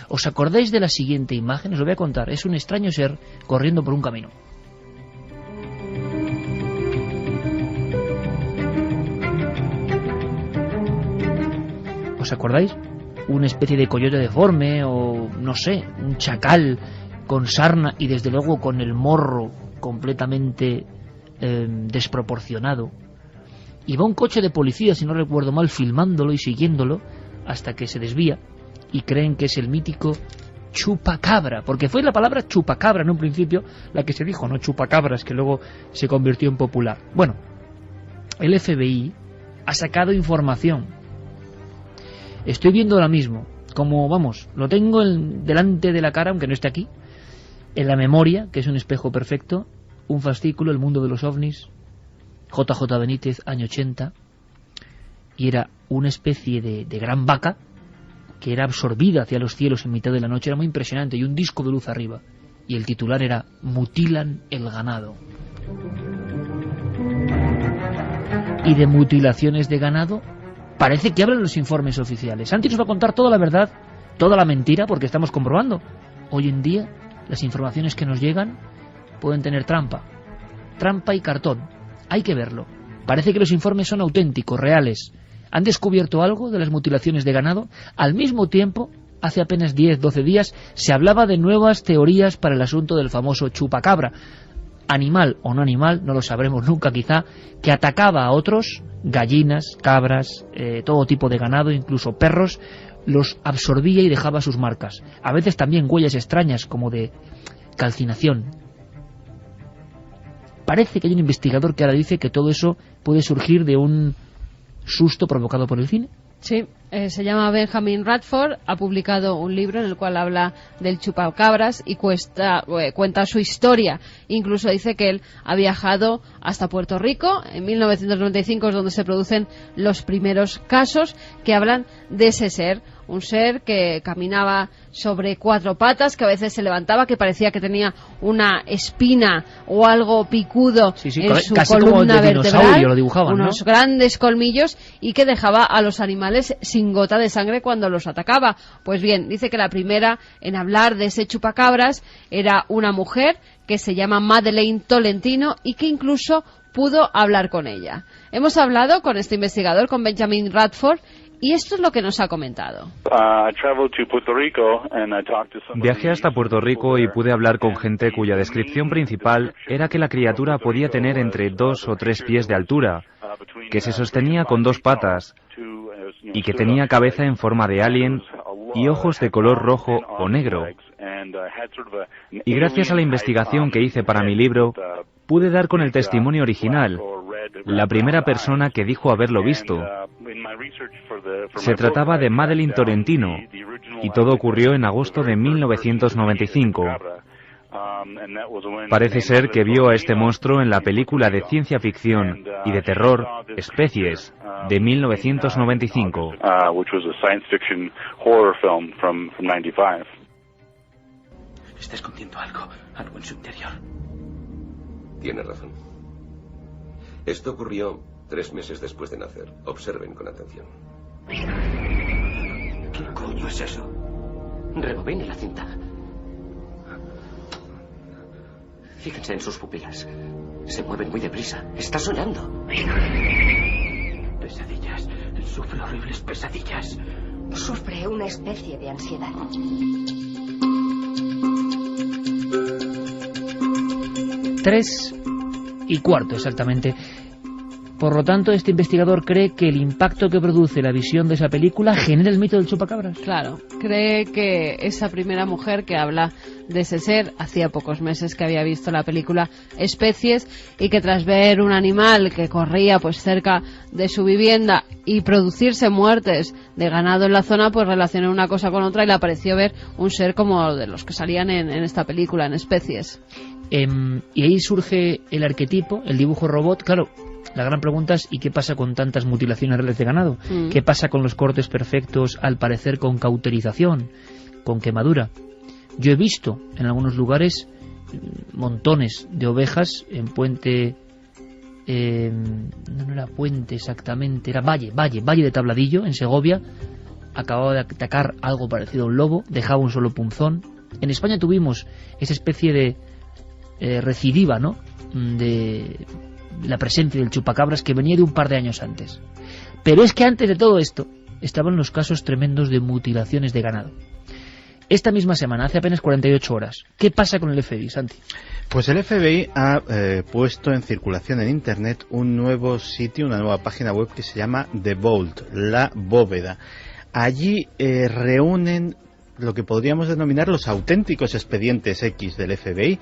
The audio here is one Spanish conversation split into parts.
¿Os acordáis de la siguiente imagen? Os lo voy a contar. Es un extraño ser corriendo por un camino. ¿Os acordáis? Una especie de coyote deforme o, no sé, un chacal con sarna y desde luego con el morro completamente desproporcionado. Y va un coche de policía, si no recuerdo mal, filmándolo y siguiéndolo hasta que se desvía y creen que es el mítico chupacabra, porque fue la palabra chupacabra en un principio la que se dijo, no chupacabras, que luego se convirtió en popular. Bueno, el FBI ha sacado información. Estoy viendo ahora mismo, como, vamos, lo tengo delante de la cara, aunque no esté aquí, en la memoria, que es un espejo perfecto, un fascículo, El mundo de los ovnis, JJ Benítez, año 80, y era una especie de gran vaca que era absorbida hacia los cielos en mitad de la noche, era muy impresionante, y un disco de luz arriba, y el titular era Mutilan el ganado. Y de mutilaciones de ganado parece que hablan los informes oficiales. Santi nos va a contar toda la verdad, toda la mentira, porque estamos comprobando. Hoy en día las informaciones que nos llegan pueden tener trampa y cartón. Hay que verlo. Parece que los informes son auténticos, reales. Han descubierto algo de las mutilaciones de ganado. Al mismo tiempo, hace apenas 10-12 días, se hablaba de nuevas teorías para el asunto del famoso chupacabra. Animal o no animal, no lo sabremos nunca quizá, que atacaba a otros, gallinas, cabras, todo tipo de ganado, incluso perros, los absorbía y dejaba sus marcas. A veces también huellas extrañas, como de calcinación. Parece que hay un investigador que ahora dice que todo eso puede surgir de un susto provocado por el cine. Sí, se llama Benjamin Radford, ha publicado un libro en el cual habla del chupacabras y cuenta su historia. Incluso dice que él ha viajado hasta Puerto Rico, en 1995 es donde se producen los primeros casos que hablan de ese ser. Un ser que caminaba sobre 4 patas, que a veces se levantaba, que parecía que tenía una espina o algo picudo en su casi columna como de vertebral, dinosaurio lo dibujaban, unos ¿no? grandes colmillos, y que dejaba a los animales sin gota de sangre cuando los atacaba. Pues bien, dice que la primera en hablar de ese chupacabras era una mujer que se llama Madeleine Tolentino y que incluso pudo hablar con ella. Hemos hablado con este investigador, con Benjamin Radford, y esto es lo que nos ha comentado. Viajé hasta Puerto Rico y pude hablar con gente cuya descripción principal era que la criatura podía tener entre 2 o 3 pies de altura, que se sostenía con 2 patas y que tenía cabeza en forma de alien y ojos de color rojo o negro. Y gracias a la investigación que hice para mi libro, pude dar con el testimonio original, la primera persona que dijo haberlo visto. Se trataba de Madeleine Tolentino, y todo ocurrió en agosto de 1995. Parece ser que vio a este monstruo en la película de ciencia ficción y de terror Especies, de 1995. Está escondiendo algo en su interior. Tiene razón. Esto ocurrió 3 meses después de nacer. Observen con atención. ¿Qué coño es eso? Rebobine la cinta. Fíjense en sus pupilas. Se mueven muy deprisa. Está soñando. Pesadillas. Sufre horribles pesadillas. Sufre una especie de ansiedad. 3:15 exactamente. Por lo tanto, este investigador cree que el impacto que produce la visión de esa película genera el mito del chupacabras. Claro, cree que esa primera mujer que habla de ese ser hacía pocos meses que había visto la película Especies y que tras ver un animal que corría pues cerca de su vivienda y producirse muertes de ganado en la zona, pues relacionó una cosa con otra y le pareció ver un ser como de los que salían en esta película, en Especies. Y ahí surge el arquetipo, el dibujo robot. Claro, la gran pregunta es ¿y qué pasa con tantas mutilaciones reales de ganado? ¿Qué pasa con los cortes perfectos, al parecer con cauterización, con quemadura? Yo he visto en algunos lugares montones de ovejas en Puente... no era Puente exactamente, era Valle de Tabladillo, en Segovia, acababa de atacar algo parecido a un lobo, dejaba un solo punzón. En España tuvimos esa especie de recidiva, ¿no?, de la presencia del chupacabras, que venía de un par de años antes. Pero es que antes de todo esto estaban los casos tremendos de mutilaciones de ganado. Esta misma semana, hace apenas 48 horas, ¿qué pasa con el FBI, Santi? Pues el FBI ha puesto en circulación en Internet un nuevo sitio, una nueva página web que se llama The Vault, la bóveda. Allí reúnen lo que podríamos denominar los auténticos expedientes X del FBI,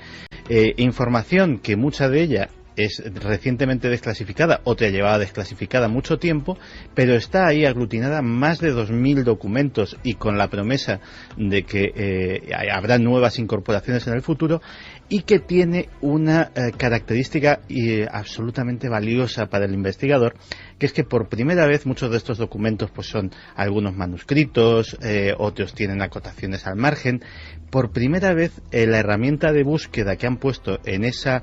información que mucha de ella es recientemente desclasificada, otra llevaba desclasificada mucho tiempo, pero está ahí aglutinada más de 2.000 documentos, y con la promesa de que habrá nuevas incorporaciones en el futuro, y que tiene una característica absolutamente valiosa para el investigador, que es que por primera vez muchos de estos documentos pues son algunos manuscritos, otros tienen acotaciones al margen. Por primera vez la herramienta de búsqueda que han puesto en esa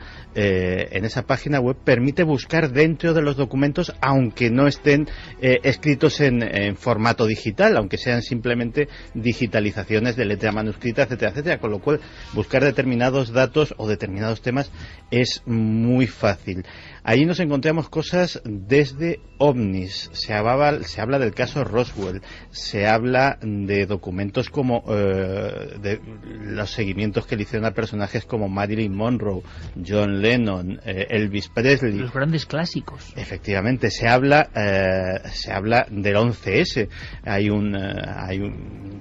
página web permite buscar dentro de los documentos, aunque no estén escritos en formato digital, aunque sean simplemente digitalizaciones de letra manuscrita, etcétera, etcétera, con lo cual buscar determinados datos o determinados temas es muy fácil. Ahí nos encontramos cosas desde ovnis, se habla del caso Roswell, se habla de documentos como de los seguimientos que le hicieron a personajes como Marilyn Monroe, John Lennon, Elvis Presley. Los grandes clásicos. Efectivamente, se habla del 11S, hay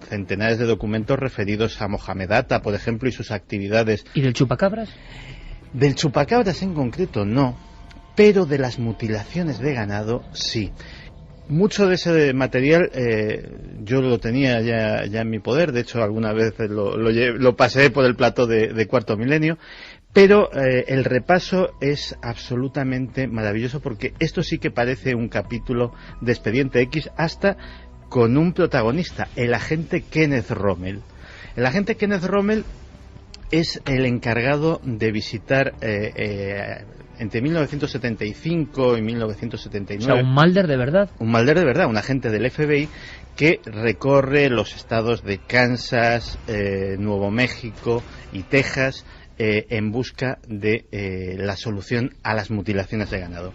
centenares de documentos referidos a Mohamed Atta, por ejemplo, y sus actividades. ¿Y del chupacabras? Del chupacabras en concreto no, pero de las mutilaciones de ganado sí. Mucho de ese material yo lo tenía ya en mi poder, de hecho alguna vez lo pasé por el plató de Cuarto Milenio, pero el repaso es absolutamente maravilloso, porque esto sí que parece un capítulo de Expediente X, hasta con un protagonista, el agente Kenneth Rommel. El agente Kenneth Rommel es el encargado de visitar entre 1975 y 1979. O sea, un Mulder de verdad. Un Mulder de verdad, un agente del FBI que recorre los estados de Kansas, Nuevo México y Texas en busca de la solución a las mutilaciones de ganado.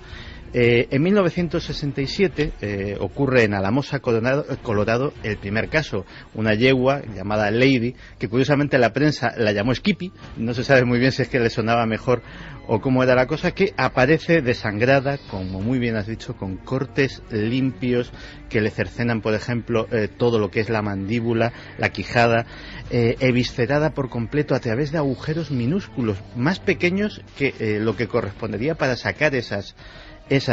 En 1967 ocurre en Alamosa, Colorado, el primer caso, una yegua llamada Lady, que curiosamente la prensa la llamó Skippy, no se sabe muy bien si es que le sonaba mejor o cómo era la cosa, que aparece desangrada, como muy bien has dicho, con cortes limpios que le cercenan, por ejemplo, todo lo que es la mandíbula, la quijada, eviscerada por completo a través de agujeros minúsculos, más pequeños que lo que correspondería para sacar esas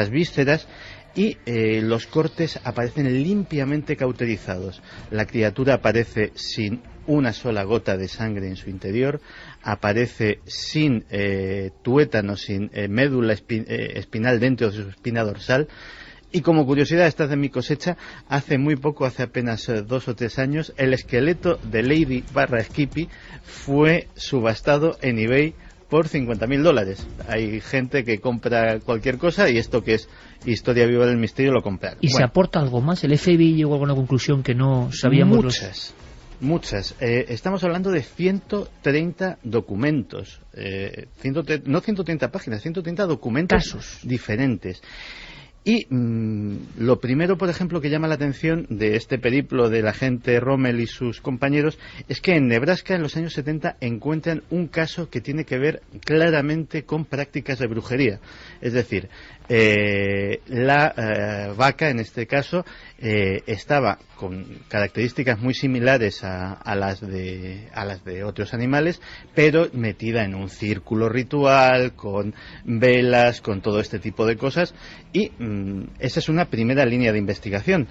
vísceras, y los cortes aparecen limpiamente cauterizados. La criatura aparece sin una sola gota de sangre en su interior, aparece sin tuétano, sin médula espinal dentro de su espina dorsal. Y como curiosidad, esta es de mi cosecha, hace muy poco, hace apenas 2 o 3 años, el esqueleto de Lady /Skippy fue subastado en eBay por $50.000. Hay gente que compra cualquier cosa, y esto, que es historia viva del misterio, lo compra. ¿Y se aporta algo más? ¿El FBI llegó a alguna conclusión que no sabíamos? Muchas. Estamos hablando de 130 documentos, no 130 páginas, 130 documentos, casos diferentes. Y lo primero, por ejemplo, que llama la atención de este periplo del agente Rommel y sus compañeros es que en Nebraska, en los años 70, encuentran un caso que tiene que ver claramente con prácticas de brujería. Es decir, la vaca, en este caso, estaba con características muy similares a las de otros animales, pero metida en un círculo ritual, con velas, con todo este tipo de cosas, y esa es una primera línea de investigación.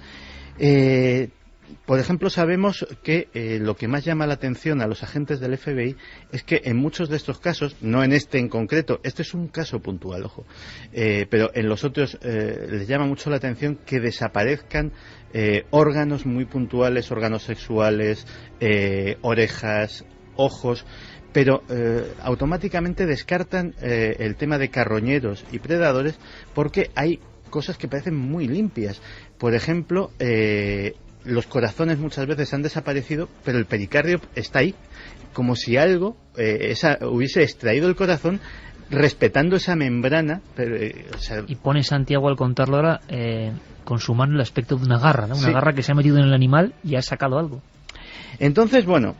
Por ejemplo, sabemos que lo que más llama la atención a los agentes del FBI es que en muchos de estos casos, no en este en concreto, este es un caso puntual, ojo, pero en los otros les llama mucho la atención que desaparezcan órganos muy puntuales, órganos sexuales, orejas, ojos, pero automáticamente descartan el tema de carroñeros y predadores, porque hay cosas que parecen muy limpias. Por ejemplo, los corazones muchas veces han desaparecido, pero el pericardio está ahí, como si algo hubiese extraído el corazón, respetando esa membrana. Pero, y pone Santiago al contarlo ahora con su mano el aspecto de una garra, ¿no? Una sí. garra que se ha metido en el animal y ha sacado algo. Entonces, bueno,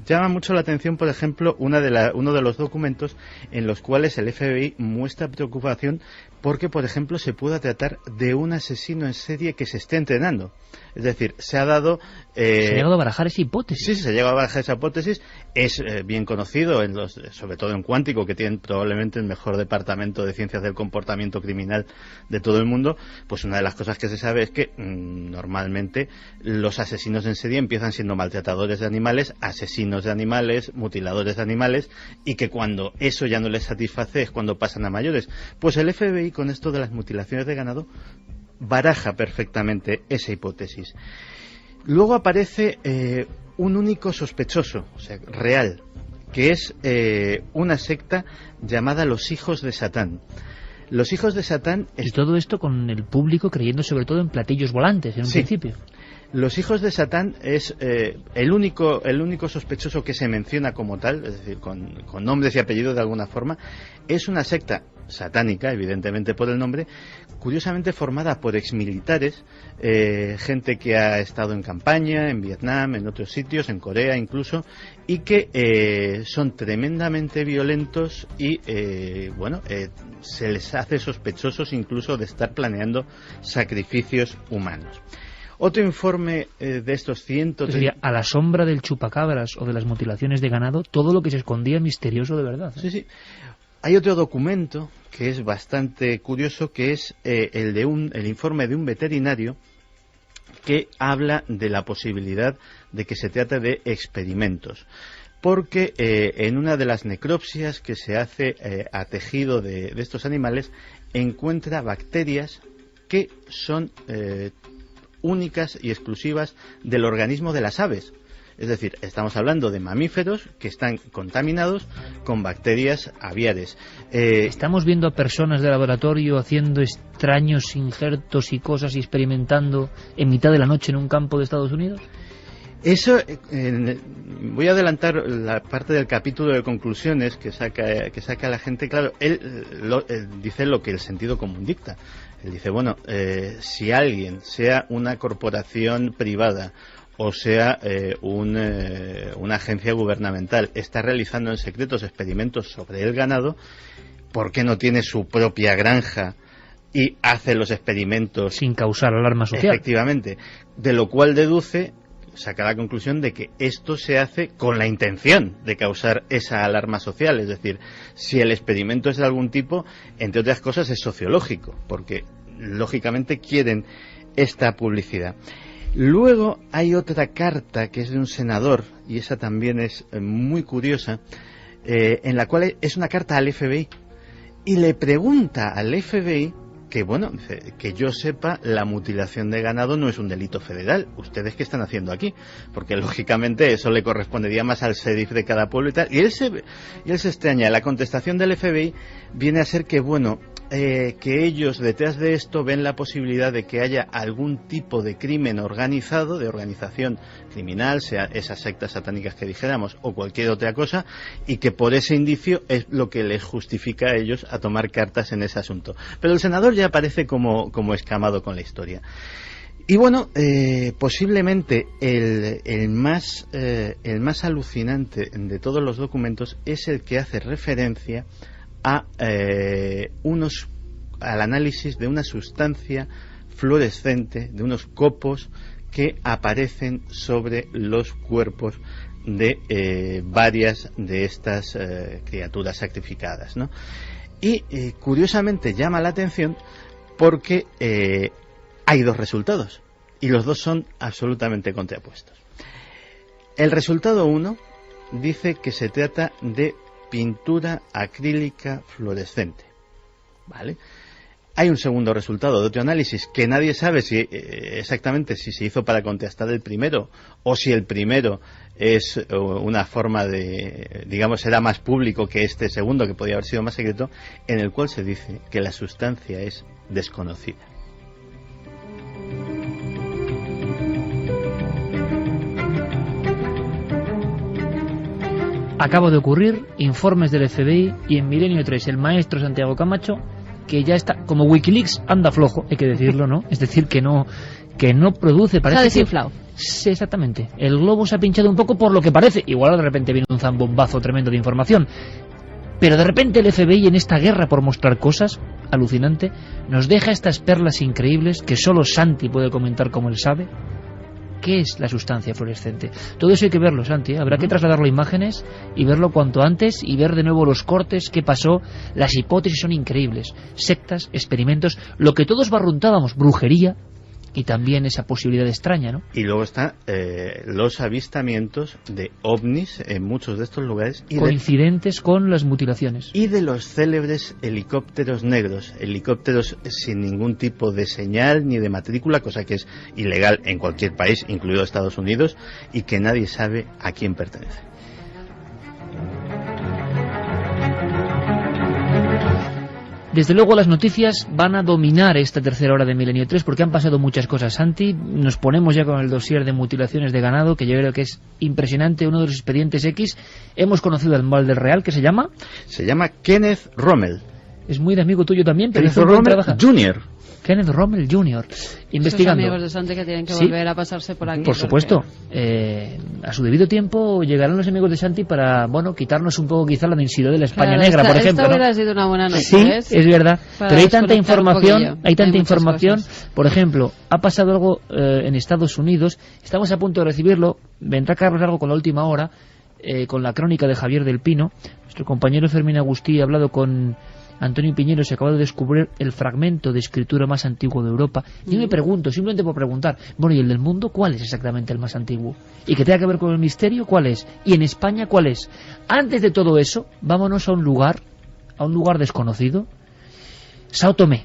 llama mucho la atención, por ejemplo, uno de los documentos en los cuales el FBI muestra preocupación porque, por ejemplo, se pueda tratar de un asesino en serie que se esté entrenando. Es decir, se ha dado... se ha llegado a barajar esa hipótesis. Sí, se ha llegado a barajar esa hipótesis. Es bien conocido, sobre todo en Cuántico, que tienen probablemente el mejor departamento de ciencias del comportamiento criminal de todo el mundo. Pues una de las cosas que se sabe es que normalmente los asesinos en serie empiezan siendo maltratadores de animales, asesinos de animales, mutiladores de animales, y que cuando eso ya no les satisface es cuando pasan a mayores. Pues el FBI, con esto de las mutilaciones de ganado, baraja perfectamente esa hipótesis. Luego aparece un único sospechoso, o sea, real, que es una secta llamada los Hijos de Satán. Los Hijos de Satán... Y todo esto con el público creyendo sobre todo en platillos volantes en un principio. Los Hijos de Satán es el único sospechoso que se menciona como tal, es decir, con nombres y apellidos de alguna forma. Es una secta satánica, evidentemente por el nombre, curiosamente formada por exmilitares, gente que ha estado en campaña, en Vietnam, en otros sitios, en Corea incluso, y que son tremendamente violentos y, se les hace sospechosos incluso de estar planeando sacrificios humanos. Otro informe de estos 130... Sería a la sombra del chupacabras o de las mutilaciones de ganado, todo lo que se escondía misterioso de verdad. Sí, sí. Hay otro documento que es bastante curioso, que es el informe de un veterinario que habla de la posibilidad de que se trate de experimentos. Porque en una de las necropsias que se hace a tejido de estos animales, encuentra bacterias que son únicas y exclusivas del organismo de las aves. Es decir, estamos hablando de mamíferos que están contaminados con bacterias aviares. ¿Estamos viendo a personas de laboratorio haciendo extraños injertos y cosas y experimentando en mitad de la noche en un campo de Estados Unidos? Eso, voy a adelantar la parte del capítulo de conclusiones que saca la gente. Claro, él dice lo que el sentido común dicta. Él dice, bueno, si alguien, sea una corporación privada o sea una agencia gubernamental, está realizando en secretos experimentos sobre el ganado, ¿por qué no tiene su propia granja y hace los experimentos sin causar alarma social? Efectivamente, de lo cual saca la conclusión de que esto se hace con la intención de causar esa alarma social. Es decir, si el experimento es de algún tipo, entre otras cosas es sociológico, porque lógicamente quieren esta publicidad. Luego hay otra carta que es de un senador, y esa también es muy curiosa, en la cual es una carta al FBI, y le pregunta al FBI que, bueno, que yo sepa, la mutilación de ganado no es un delito federal. ¿Ustedes qué están haciendo aquí? Porque lógicamente eso le correspondería más al sheriff de cada pueblo y tal. Y él se extraña. La contestación del FBI viene a ser que, bueno, que ellos detrás de esto ven la posibilidad de que haya algún tipo de crimen organizado, de organización criminal, sea esas sectas satánicas que dijéramos o cualquier otra cosa, y que por ese indicio es lo que les justifica a ellos a tomar cartas en ese asunto. Pero el senador ya aparece como escamado con la historia. Y bueno, posiblemente el más alucinante de todos los documentos es el que hace referencia al análisis de una sustancia fluorescente, de unos copos que aparecen sobre los cuerpos de varias de estas criaturas sacrificadas, ¿no? Y curiosamente llama la atención porque hay dos resultados y los dos son absolutamente contrapuestos. El resultado 1 dice que se trata de pintura acrílica fluorescente, ¿vale? Hay un segundo resultado de otro análisis que nadie sabe si exactamente si se hizo para contrastar el primero o si el primero es una forma de, digamos, era más público que este segundo, que podía haber sido más secreto, en el cual se dice que la sustancia es desconocida. Acaba de ocurrir, informes del FBI, y en Milenio 3 el maestro Santiago Camacho, que ya está, como Wikileaks, anda flojo, hay que decirlo, ¿no? Es decir, que no produce, parece. Se ha desinflado. Sí, exactamente. El globo se ha pinchado un poco por lo que parece. Igual de repente viene un zambombazo tremendo de información. Pero de repente el FBI, en esta guerra por mostrar cosas, alucinante, nos deja estas perlas increíbles que solo Santi puede comentar como él sabe. ¿Qué es la sustancia fluorescente? Todo eso hay que verlo, Santi, ¿eh? Habrá que trasladarlo a imágenes y verlo cuanto antes y ver de nuevo los cortes, qué pasó. Las hipótesis son increíbles. Sectas, experimentos, lo que todos barruntábamos, brujería, y también esa posibilidad extraña, ¿no? Y luego están los avistamientos de ovnis en muchos de estos lugares. Y coincidentes con las mutilaciones. Y de los célebres helicópteros negros, helicópteros sin ningún tipo de señal ni de matrícula, cosa que es ilegal en cualquier país, incluido Estados Unidos, y que nadie sabe a quién pertenece. Desde luego las noticias van a dominar esta tercera hora de Milenio 3 porque han pasado muchas cosas, Santi. Nos ponemos ya con el dossier de mutilaciones de ganado, que yo creo que es impresionante, uno de los expedientes X. Hemos conocido al mal del Real, que se llama Kenneth Rommel. Es muy de amigo tuyo también, pero Kenneth Rommel Jr. Kenneth Rommel Jr. investigando. Esos amigos de Santi que tienen que volver a pasarse por aquí. Por supuesto. A su debido tiempo llegarán los amigos de Santi para, bueno, quitarnos un poco quizá la densidad de la España negra, por ejemplo. Esto ¿no? hubiera sido una buena noche, sí, ¿ves? es verdad. Para pero hay tanta información, información. Por ejemplo, ha pasado algo en Estados Unidos. Estamos a punto de recibirlo. Vendrá Carlos Largo con la última hora, con la crónica de Javier del Pino. Nuestro compañero Fermín Agustí ha hablado con Antonio Piñero, se acaba de descubrir el fragmento de escritura más antiguo de Europa. Yo me pregunto, simplemente por preguntar, bueno, ¿y el del mundo cuál es exactamente el más antiguo? ¿Y que tenga que ver con el misterio cuál es? ¿Y en España cuál es? Antes de todo eso, vámonos a un lugar desconocido, Sao Tomé.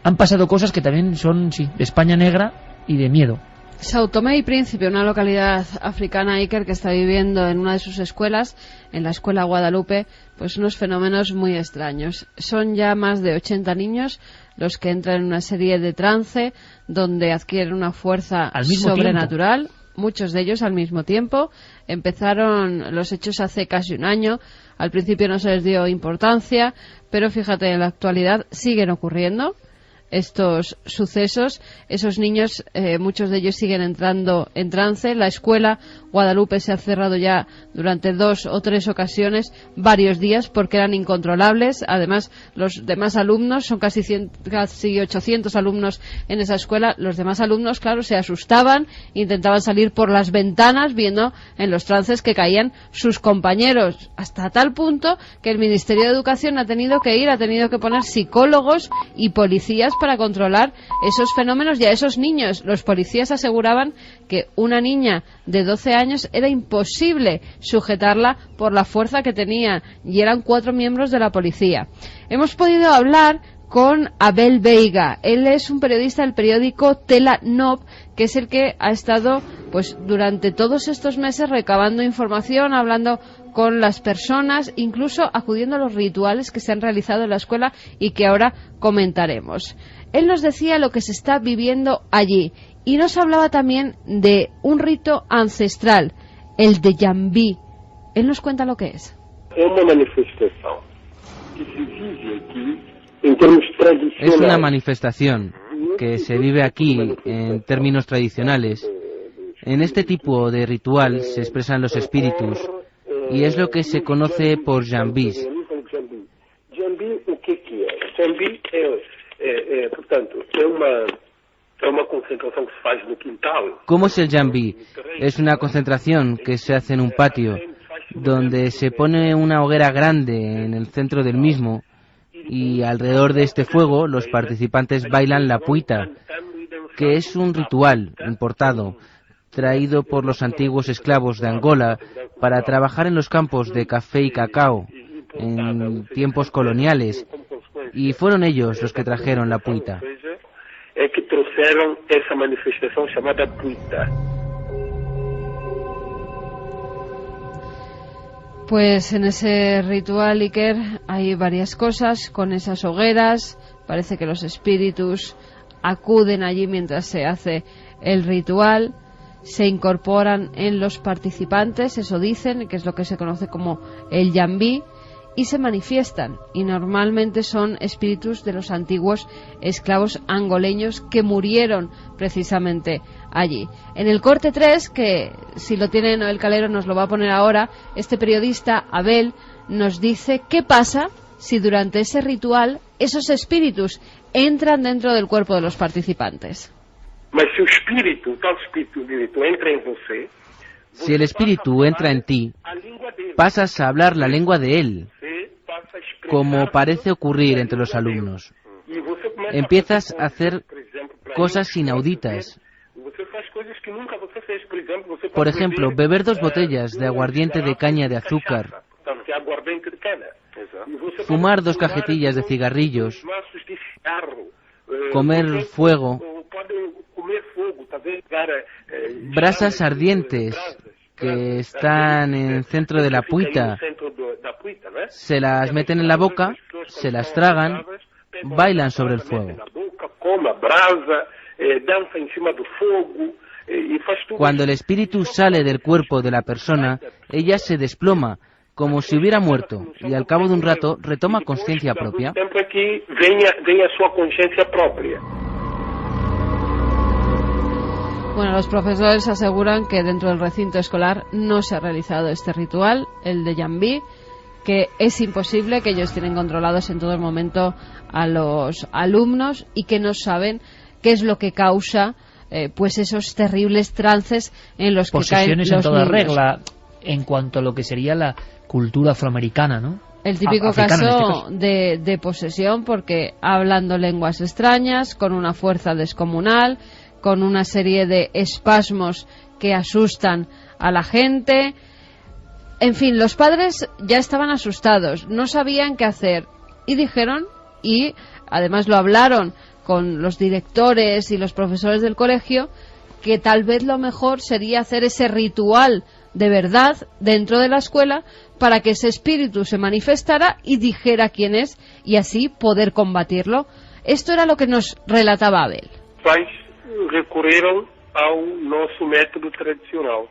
Han pasado cosas que también son, sí, de España negra y de miedo. Sao Tomé y Príncipe, una localidad africana, Iker, que está viviendo en una de sus escuelas, en la escuela Guadalupe, pues unos fenómenos muy extraños. Son ya más de 80 niños los que entran en una serie de trance donde adquieren una fuerza sobrenatural, muchos de ellos al mismo tiempo. Empezaron los hechos hace casi un año, al principio no se les dio importancia, pero fíjate, en la actualidad siguen ocurriendo estos sucesos. Esos niños, muchos de ellos siguen entrando en trance. La escuela Guadalupe se ha cerrado ya durante 2 o 3 ocasiones, varios días, porque eran incontrolables. Además, los demás alumnos, son casi 800 alumnos en esa escuela, los demás alumnos, claro, se asustaban, intentaban salir por las ventanas viendo en los trances que caían sus compañeros, hasta tal punto que el Ministerio de Educación ha tenido que poner psicólogos y policías para controlar esos fenómenos y a esos niños. Los policías aseguraban que una niña de 12 años era imposible sujetarla por la fuerza que tenía, y eran 4 miembros de la policía. Hemos podido hablar con Abel Veiga. Él es un periodista del periódico Tela Nov, que es el que ha estado pues durante todos estos meses recabando información, hablando con las personas, incluso acudiendo a los rituales que se han realizado en la escuela y que ahora comentaremos. Él nos decía lo que se está viviendo allí y nos hablaba también de un rito ancestral, el de Jambí. Él nos cuenta lo que es. Es una manifestación que se vive aquí en términos tradicionales. En este tipo de ritual se expresan los espíritus y es lo que se conoce por jambís. ¿Cómo es el jambí? Es una concentración que se hace en un patio donde se pone una hoguera grande en el centro del mismo y alrededor de este fuego los participantes bailan la puita, que es un ritual importado, traído por los antiguos esclavos de Angola para trabajar en los campos de café y cacao en tiempos coloniales, y fueron ellos los que trajeron la puita. Pues en ese ritual, Iker, hay varias cosas con esas hogueras. Parece que los espíritus acuden allí mientras se hace el ritual. se incorporan en los participantes, eso dicen, que es lo que se conoce como el Yambí, y se manifiestan, y normalmente son espíritus de los antiguos esclavos angoleños que murieron precisamente allí. En el corte 3, que si lo tiene Noel Calero nos lo va a poner ahora, este periodista Abel nos dice qué pasa si durante ese ritual esos espíritus entran dentro del cuerpo de los participantes. Si el espíritu entra en ti, pasas a hablar la lengua de él, como parece ocurrir entre los alumnos. Empiezas a hacer cosas inauditas. Por ejemplo, beber 2 botellas de aguardiente de caña de azúcar, fumar 2 cajetillas de cigarrillos, comer fuego, brasas ardientes que están en el centro de la puita, se las meten en la boca, se las tragan, bailan sobre el fuego. Cuando el espíritu sale del cuerpo de la persona, ella se desploma, como si hubiera muerto, y al cabo de un rato retoma conciencia propia. Bueno, los profesores aseguran que dentro del recinto escolar no se ha realizado este ritual, el de Yambí, que es imposible, que ellos tienen controlados en todo momento a los alumnos y que no saben qué es lo que causa pues esos terribles trances en los que caen los en toda niños. Regla en cuanto a lo que sería la cultura afroamericana, ¿no? El típico Africana, caso de posesión, porque hablando lenguas extrañas, con una fuerza descomunal, con una serie de espasmos que asustan a la gente. En fin, los padres ya estaban asustados, no sabían qué hacer y dijeron, y además lo hablaron con los directores y los profesores del colegio, que tal vez lo mejor sería hacer ese ritual de verdad dentro de la escuela para que ese espíritu se manifestara y dijera quién es y así poder combatirlo. Esto era lo que nos relataba Abel. Recurrieron a nuestro método tradicional.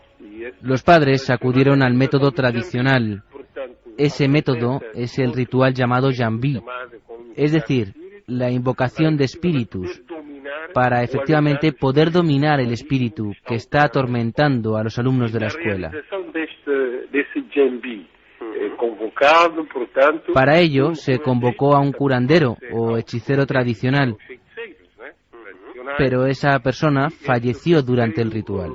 Los padres acudieron al método tradicional. Ese método es el ritual llamado Yambí, es decir, la invocación de espíritus, para efectivamente poder dominar el espíritu que está atormentando a los alumnos de la escuela. Para ello se convocó a un curandero o hechicero tradicional, pero esa persona falleció durante el ritual.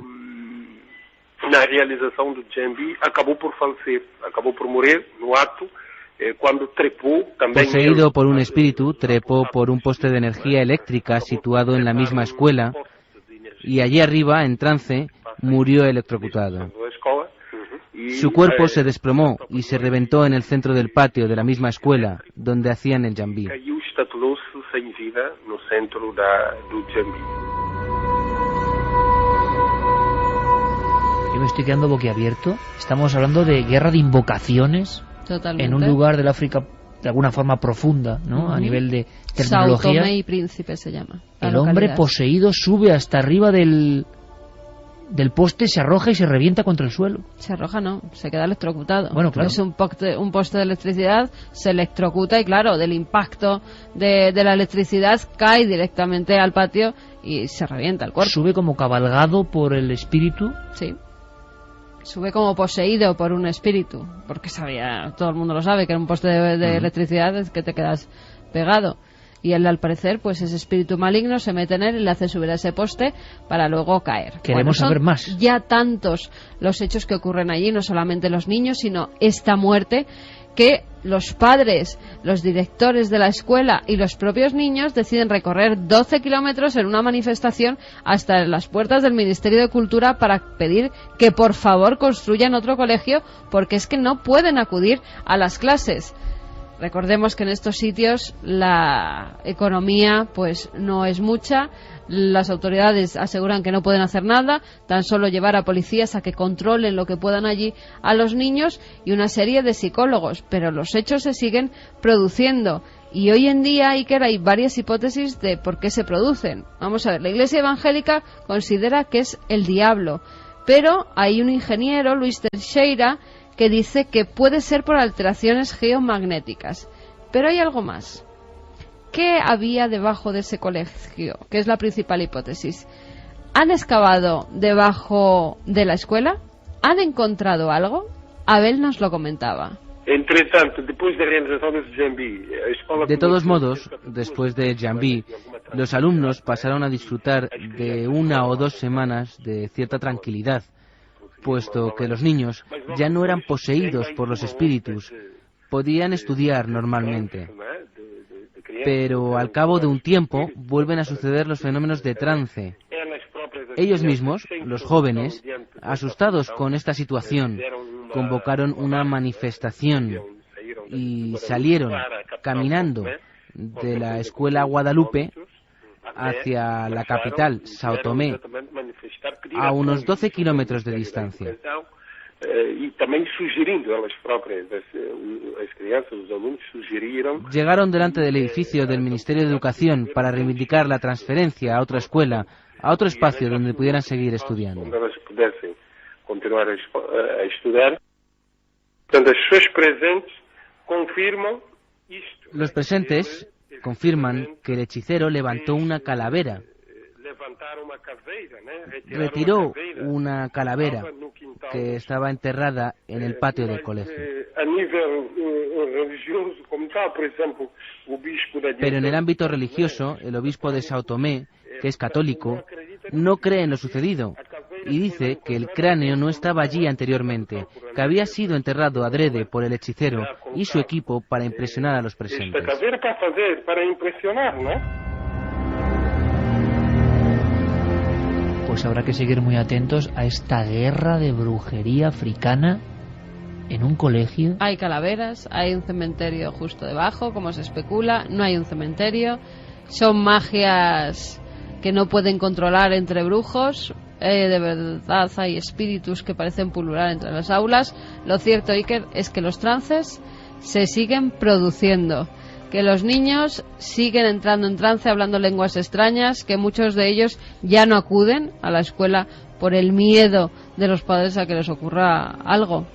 Na realização do Jambi acabou por falecer, acabou por morrer no acto cuando trepó también. Poseído por un espíritu, trepó por un poste de energía eléctrica situado en la misma escuela y allí arriba, en trance, murió electrocutado. Su cuerpo se desplomó y se reventó en el centro del patio de la misma escuela donde hacían el Jambi. Caiu, estatelou-se sem vida no centro do Jambi. Yo me estoy quedando boquiabierto. Estamos hablando de guerra de invocaciones. Totalmente. En un lugar del África de alguna forma profunda, ¿no? A nivel de terminología. Sao Tomé y Príncipe se llama. El hombre poseído sube hasta arriba del poste, se arroja y se revienta contra el suelo. Se arroja, no, se queda electrocutado. Bueno, claro. Es un poste de electricidad, se electrocuta y claro, del impacto de la electricidad cae directamente al patio y se revienta el cuerpo. Sube como cabalgado por el espíritu. Sí. Sube como poseído por un espíritu, porque sabía, todo el mundo lo sabe, que en un poste de electricidad es que te quedas pegado. Y él, al parecer, pues ese espíritu maligno se mete en él y le hace subir a ese poste para luego caer. Queremos saber más. Ya tantos los hechos que ocurren allí, no solamente los niños, sino esta muerte, que los padres, los directores de la escuela y los propios niños deciden recorrer 12 kilómetros en una manifestación hasta las puertas del Ministerio de Cultura para pedir que por favor construyan otro colegio porque es que no pueden acudir a las clases. Recordemos que en estos sitios la economía pues no es mucha, las autoridades aseguran que no pueden hacer nada, tan solo llevar a policías a que controlen lo que puedan allí a los niños y una serie de psicólogos, pero los hechos se siguen produciendo Y hoy en día, Iker, hay varias hipótesis de por qué se producen. Vamos a ver, la Iglesia evangélica considera que es el diablo, pero hay un ingeniero, Luis Teixeira, que dice que puede ser por alteraciones geomagnéticas. Pero hay algo más. ¿Qué había debajo de ese colegio? Que es la principal hipótesis. ¿Han excavado debajo de la escuela? ¿Han encontrado algo? Abel nos lo comentaba. De todos modos, después de Jambi, los alumnos pasaron a disfrutar de 1 o 2 semanas de cierta tranquilidad, puesto que los niños ya no eran poseídos por los espíritus, podían estudiar normalmente. Pero al cabo de un tiempo vuelven a suceder los fenómenos de trance. Ellos mismos, los jóvenes, asustados con esta situación, convocaron una manifestación y salieron caminando de la escuela Guadalupe hacia la capital, Sao Tomé, a unos 12 kilómetros de distancia. Llegaron delante del edificio del Ministerio de Educación para reivindicar la transferencia a otra escuela, a otro espacio donde pudieran seguir estudiando. Los presentes confirman que el hechicero levantó una calavera. Retiró una calavera que estaba enterrada en el patio del colegio. Pero en el ámbito religioso, el obispo de Sao Tomé, que es católico, no cree en lo sucedido y dice que el cráneo no estaba allí anteriormente, que había sido enterrado adrede por el hechicero y su equipo para impresionar a los presentes. Pues habrá que seguir muy atentos a esta guerra de brujería africana en un colegio. Hay calaveras, hay un cementerio justo debajo, como se especula, no hay un cementerio, son magias que no pueden controlar entre brujos, de verdad hay espíritus que parecen pulular entre las aulas. Lo cierto, Iker, es que los trances se siguen produciendo, que los niños siguen entrando en trance, hablando lenguas extrañas, que muchos de ellos ya no acuden a la escuela por el miedo de los padres a que les ocurra algo.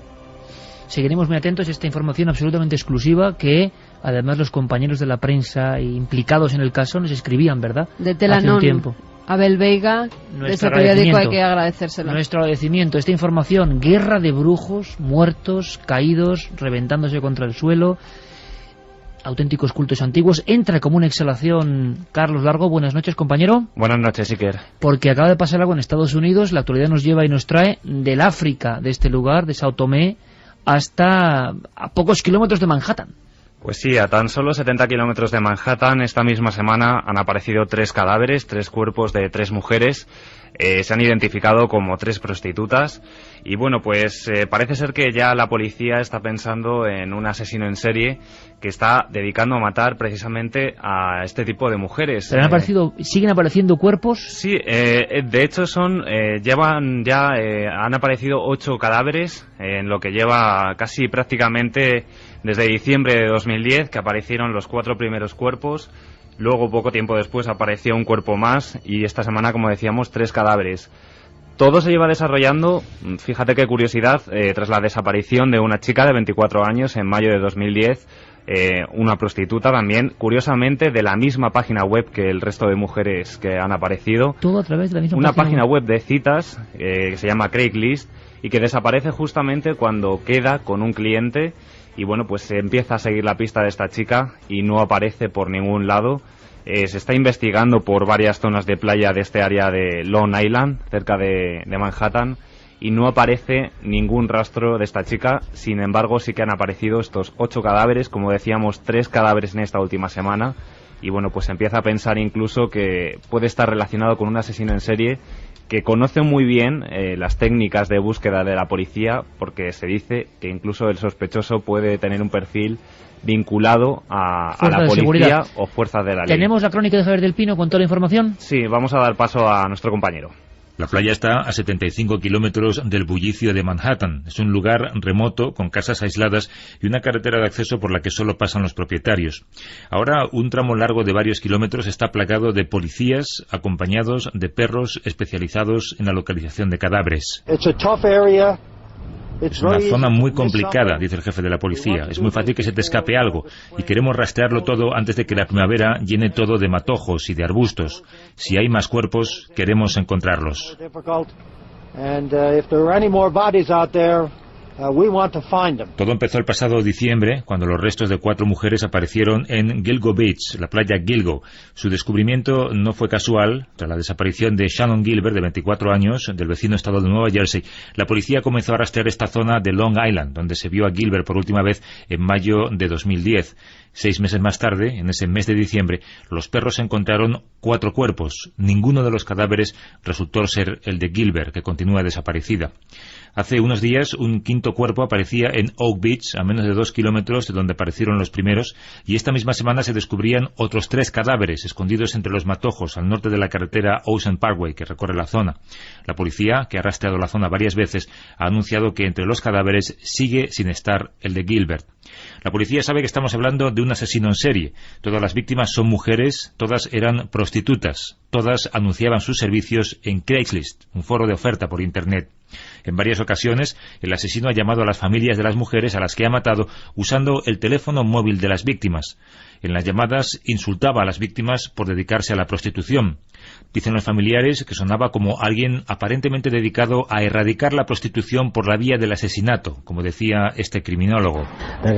Seguiremos muy atentos a esta información absolutamente exclusiva que además los compañeros de la prensa implicados en el caso nos escribían, ¿verdad? De Telanón, hace un tiempo. Abel Veiga, de ese periódico hay que agradecérselo. Nuestro agradecimiento. Esta información, guerra de brujos, muertos, caídos, reventándose contra el suelo, auténticos cultos antiguos. Entra como una exhalación Carlos Largo. Buenas noches, compañero. Buenas noches, Iker. Porque acaba de pasar algo en Estados Unidos. La actualidad nos lleva y nos trae del África, de este lugar, de Sao Tomé, hasta a pocos kilómetros de Manhattan. Pues sí, a tan solo 70 kilómetros de Manhattan, esta misma semana han aparecido 3 cadáveres, 3 cuerpos de 3 mujeres. Se han identificado como 3 prostitutas. Y bueno, pues parece ser que ya la policía está pensando en un asesino en serie que está dedicando a matar precisamente a este tipo de mujeres. ¿Pero siguen apareciendo cuerpos? Sí, de hecho han aparecido 8 cadáveres en lo que lleva casi prácticamente desde diciembre de 2010, que aparecieron los 4 primeros cuerpos. Luego, poco tiempo después, apareció un cuerpo más y esta semana, como decíamos, 3 cadáveres. Todo se lleva desarrollando, fíjate qué curiosidad, tras la desaparición de una chica de 24 años en mayo de 2010, una prostituta también, curiosamente, de la misma página web que el resto de mujeres que han aparecido. Todo a través de la misma Una página web de citas que se llama Craigslist y que desaparece justamente cuando queda con un cliente. Y bueno, pues se empieza a seguir la pista de esta chica y no aparece por ningún lado. Se está investigando por varias zonas de playa de este área de Long Island, cerca de Manhattan, y no aparece ningún rastro de esta chica. Sin embargo, sí que han aparecido estos 8 cadáveres, como decíamos, 3 cadáveres en esta última semana. Y bueno, pues se empieza a pensar incluso que puede estar relacionado con un asesino en serie que conoce muy bien las técnicas de búsqueda de la policía, porque se dice que incluso el sospechoso puede tener un perfil vinculado a la policía o fuerzas de la ley. ¿Tenemos la crónica de Javier del Pino con toda la información? Sí, vamos a dar paso a nuestro compañero. La playa está a 75 kilómetros del bullicio de Manhattan. Es un lugar remoto, con casas aisladas y una carretera de acceso por la que solo pasan los propietarios. Ahora, un tramo largo de varios kilómetros está plagado de policías, acompañados de perros especializados en la localización de cadáveres. Es una zona muy complicada, dice el jefe de la policía. Es muy fácil que se te escape algo y queremos rastrearlo todo antes de que la primavera llene todo de matojos y de arbustos. Si hay más cuerpos, queremos encontrarlos. Todo empezó el pasado diciembre, cuando los restos de 4 mujeres aparecieron en Gilgo Beach, la playa Gilgo. Su descubrimiento no fue casual. Tras la desaparición de Shannon Gilbert, de 24 años, del vecino estado de Nueva Jersey, la policía comenzó a rastrear esta zona de Long Island, donde se vio a Gilbert por última vez en mayo de 2010. 6 meses más tarde, en ese mes de diciembre, los perros encontraron 4 cuerpos. Ninguno de los cadáveres resultó ser el de Gilbert, que continúa desaparecida. Hace unos días, un 5.º cuerpo aparecía en Oak Beach, a menos de 2 kilómetros de donde aparecieron los primeros, y esta misma semana se descubrían otros 3 cadáveres escondidos entre los matojos al norte de la carretera Ocean Parkway, que recorre la zona. La policía, que ha rastreado la zona varias veces, ha anunciado que entre los cadáveres sigue sin estar el de Gilbert. La policía sabe que estamos hablando de un asesino en serie. Todas las víctimas son mujeres, todas eran prostitutas, todas anunciaban sus servicios en Craigslist, un foro de oferta por Internet. En varias ocasiones, el asesino ha llamado a las familias de las mujeres a las que ha matado usando el teléfono móvil de las víctimas. En las llamadas insultaba a las víctimas por dedicarse a la prostitución. Dicen los familiares que sonaba como alguien aparentemente dedicado a erradicar la prostitución por la vía del asesinato, como decía este criminólogo. No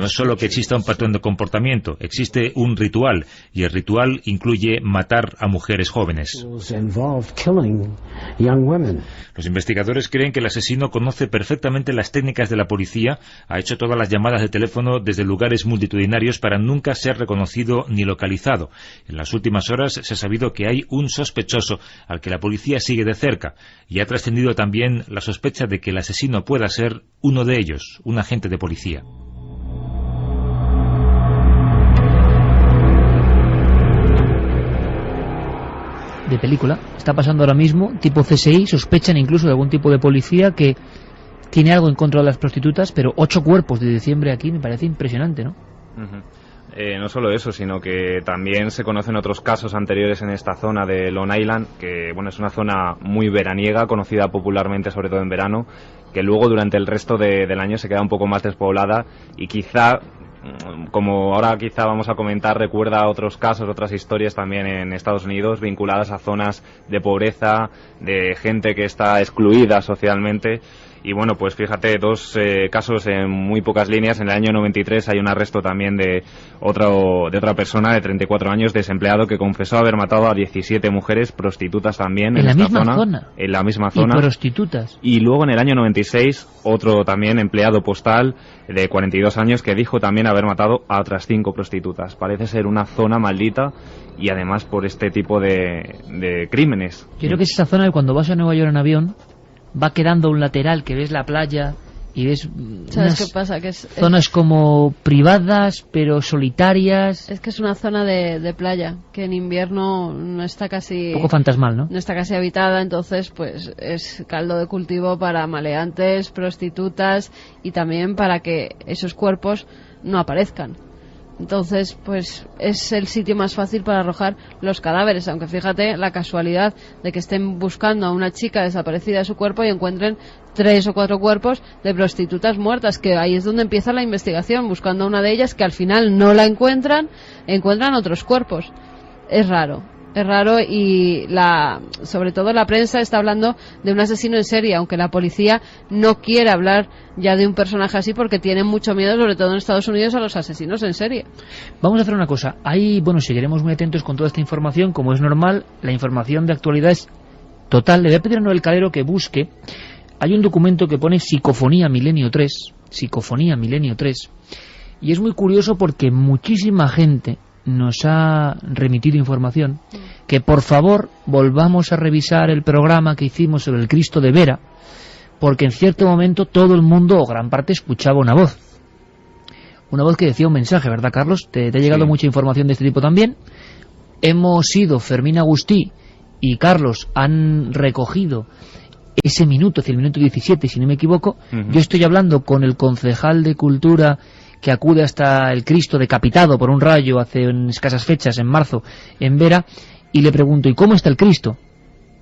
es solo que exista un patrón de comportamiento, existe un ritual, y el ritual incluye matar a mujeres jóvenes. Los investigadores creen que el asesino conoce perfectamente las técnicas de la policía, ha hecho todas las llamadas de teléfono desde lugares multitudinarios para nunca ser reconocido ni localizado. En las últimas horas se ha sabido que hay un sospechoso al que la policía sigue de cerca, y ha trascendido también la sospecha de que el asesino pueda ser uno de ellos, un agente de policía. De película. Está pasando ahora mismo, tipo CSI, sospechan incluso de algún tipo de policía que tiene algo en contra de las prostitutas, pero 8 cuerpos de diciembre aquí me parece impresionante, ¿no? No solo eso, sino que también se conocen otros casos anteriores en esta zona de Long Island, que bueno, es una zona muy veraniega, conocida popularmente sobre todo en verano, que luego durante el resto del año se queda un poco más despoblada y quizá, como ahora quizá vamos a comentar, recuerda otros casos, otras historias también en Estados Unidos vinculadas a zonas de pobreza, de gente que está excluida socialmente. Y bueno, pues fíjate, 2 casos en muy pocas líneas. En el año 93 hay un arresto también de otra persona de 34 años, desempleado, que confesó haber matado a 17 mujeres, prostitutas también, en esta zona. En la misma zona. Y prostitutas. Y luego en el año 96, otro también empleado postal de 42 años que dijo también haber matado a otras 5 prostitutas. Parece ser una zona maldita, y además por este tipo de crímenes. Yo creo que es esa zona de cuando vas a Nueva York en avión, va quedando un lateral que ves la playa y ves ¿sabes qué pasa? Que zonas como privadas pero solitarias. Es que es una zona de playa que en invierno no está casi... Un poco fantasmal, ¿no? No está casi habitada, entonces pues es caldo de cultivo para maleantes, prostitutas y también para que esos cuerpos no aparezcan. Entonces, pues es el sitio más fácil para arrojar los cadáveres, aunque fíjate la casualidad de que estén buscando a una chica desaparecida de su cuerpo y encuentren 3 o 4 cuerpos de prostitutas muertas, que ahí es donde empieza la investigación, buscando a una de ellas, que al final no la encuentran otros cuerpos. Es raro y sobre todo la prensa está hablando de un asesino en serie, aunque la policía no quiere hablar ya de un personaje así porque tienen mucho miedo, sobre todo en Estados Unidos, a los asesinos en serie. Vamos a hacer una cosa, seguiremos muy atentos con toda esta información, como es normal, la información de actualidad es total. Le voy a pedir a Noel Calero que busque, hay un documento que pone Psicofonía Milenio 3, y es muy curioso porque muchísima gente nos ha remitido información, que por favor volvamos a revisar el programa que hicimos sobre el Cristo de Vera, porque en cierto momento todo el mundo, o gran parte, escuchaba una voz que decía un mensaje, ¿verdad, Carlos? ¿Te ha llegado mucha información de este tipo también? Hemos ido Fermín Agustí y Carlos han recogido ese minuto, hacia el minuto 17, si no me equivoco. Yo estoy hablando con el concejal de Cultura que acude hasta el Cristo decapitado por un rayo hace escasas fechas, en marzo, en Vera, y le pregunto, ¿y cómo está el Cristo?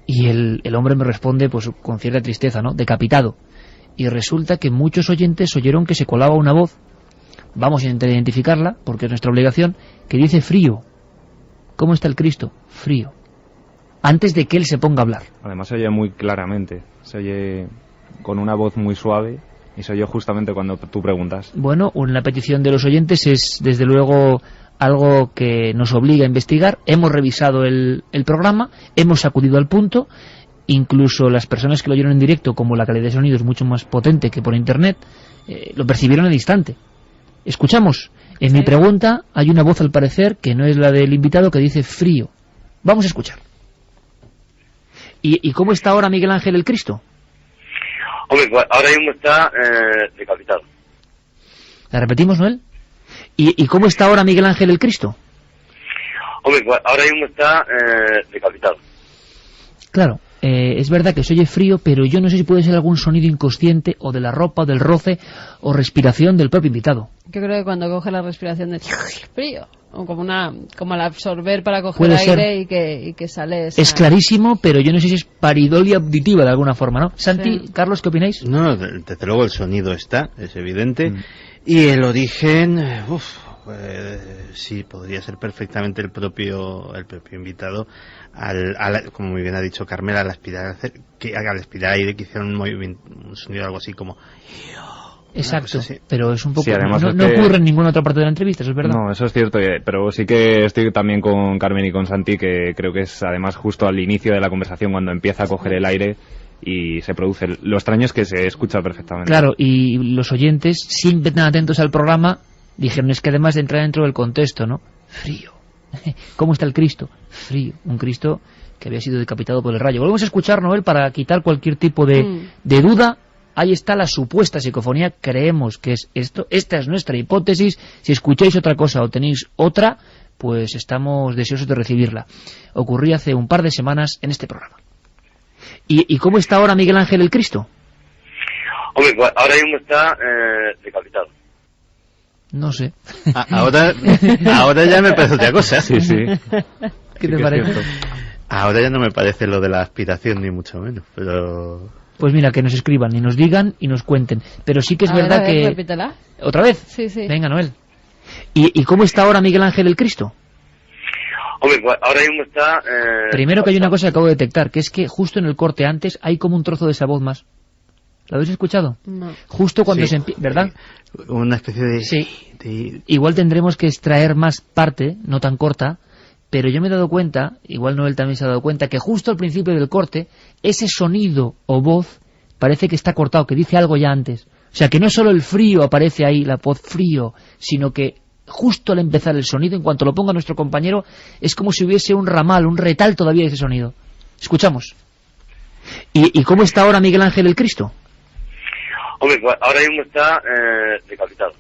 Y el hombre me responde, pues con cierta tristeza, ¿no? Decapitado. Y resulta que muchos oyentes oyeron que se colaba una voz, vamos a intentar identificarla, porque es nuestra obligación, que dice frío. ¿Cómo está el Cristo? Frío. Antes de que él se ponga a hablar. Además se oye muy claramente, se oye con una voz muy suave y se oye justamente cuando tú preguntas. Bueno, una petición de los oyentes es desde luego algo que nos obliga a investigar. Hemos revisado el programa, hemos acudido al punto, incluso las personas que lo oyeron en directo, como la calidad de sonido es mucho más potente que por internet, lo percibieron al instante. Escuchamos. En mi pregunta hay una voz al parecer que no es la del invitado, que dice frío. Vamos a escuchar. ¿Y cómo está ahora Miguel Ángel el Cristo? Hombre, pues ahora mismo está decapitado. ¿La repetimos, Noel? ¿Y cómo está ahora Miguel Ángel el Cristo? Hombre, pues ahora mismo está decapitado. Claro, es verdad que se oye frío, pero yo no sé si puede ser algún sonido inconsciente, o de la ropa, o del roce, o respiración del propio invitado. Yo creo que cuando coge la respiración de frío, o como al absorber para coger Puede aire y que sale esa... Es clarísimo, pero yo no sé si es paridolia auditiva de alguna forma, ¿no? Santi, sí. Carlos, ¿qué opináis? No, desde luego el sonido está, es evidente, y el origen, sí, podría ser perfectamente el propio invitado, como muy bien ha dicho Carmela, al aspirar aire, que hiciera un sonido algo así como... Exacto, pero es un poco... Sí, además no ocurre en ninguna otra parte de la entrevista, eso es verdad. No, eso es cierto, pero sí que estoy también con Carmen y con Santi, que creo que es además justo al inicio de la conversación cuando empieza a coger el aire y se produce. Lo extraño es que se escucha perfectamente. Claro, y los oyentes, siempre tan atentos al programa, dijeron, es que además de entrar dentro del contexto, ¿no? Frío. ¿Cómo está el Cristo? Frío. Un Cristo que había sido decapitado por el rayo. Volvemos a escuchar, Noel, para quitar cualquier tipo de duda. Ahí está la supuesta psicofonía, creemos que es esto, esta es nuestra hipótesis. Si escucháis otra cosa o tenéis otra, pues estamos deseosos de recibirla. Ocurrió hace un par de semanas en este programa. ¿Y cómo está ahora Miguel Ángel el Cristo? Hombre, pues ahora mismo está decapitado. No sé. Ahora ya me parece otra cosa. Sí. ¿Qué te parece? Ahora ya no me parece lo de la aspiración, ni mucho menos, pero... Pues mira, que nos escriban y nos digan y nos cuenten. Pero sí que es verdad que... Repítela. ¿Otra vez? Sí. Venga, Noel. ¿Y cómo está ahora Miguel Ángel el Cristo? Hombre, pues ahora mismo está... Primero que hay una cosa que acabo de detectar, que es que justo en el corte antes hay como un trozo de esa voz más. ¿Lo habéis escuchado? No. Justo cuando se empieza... ¿Verdad? Una especie de... Sí. Igual tendremos que extraer más parte, no tan corta, pero yo me he dado cuenta, igual Noel también se ha dado cuenta, que justo al principio del corte, ese sonido o voz parece que está cortado, que dice algo ya antes. O sea, que no solo el frío aparece ahí, la voz frío, sino que justo al empezar el sonido, en cuanto lo ponga nuestro compañero, es como si hubiese un ramal, un retal todavía de ese sonido. Escuchamos. ¿Y cómo está ahora Miguel Ángel el Cristo? Hombre, pues ahora mismo está decapitado.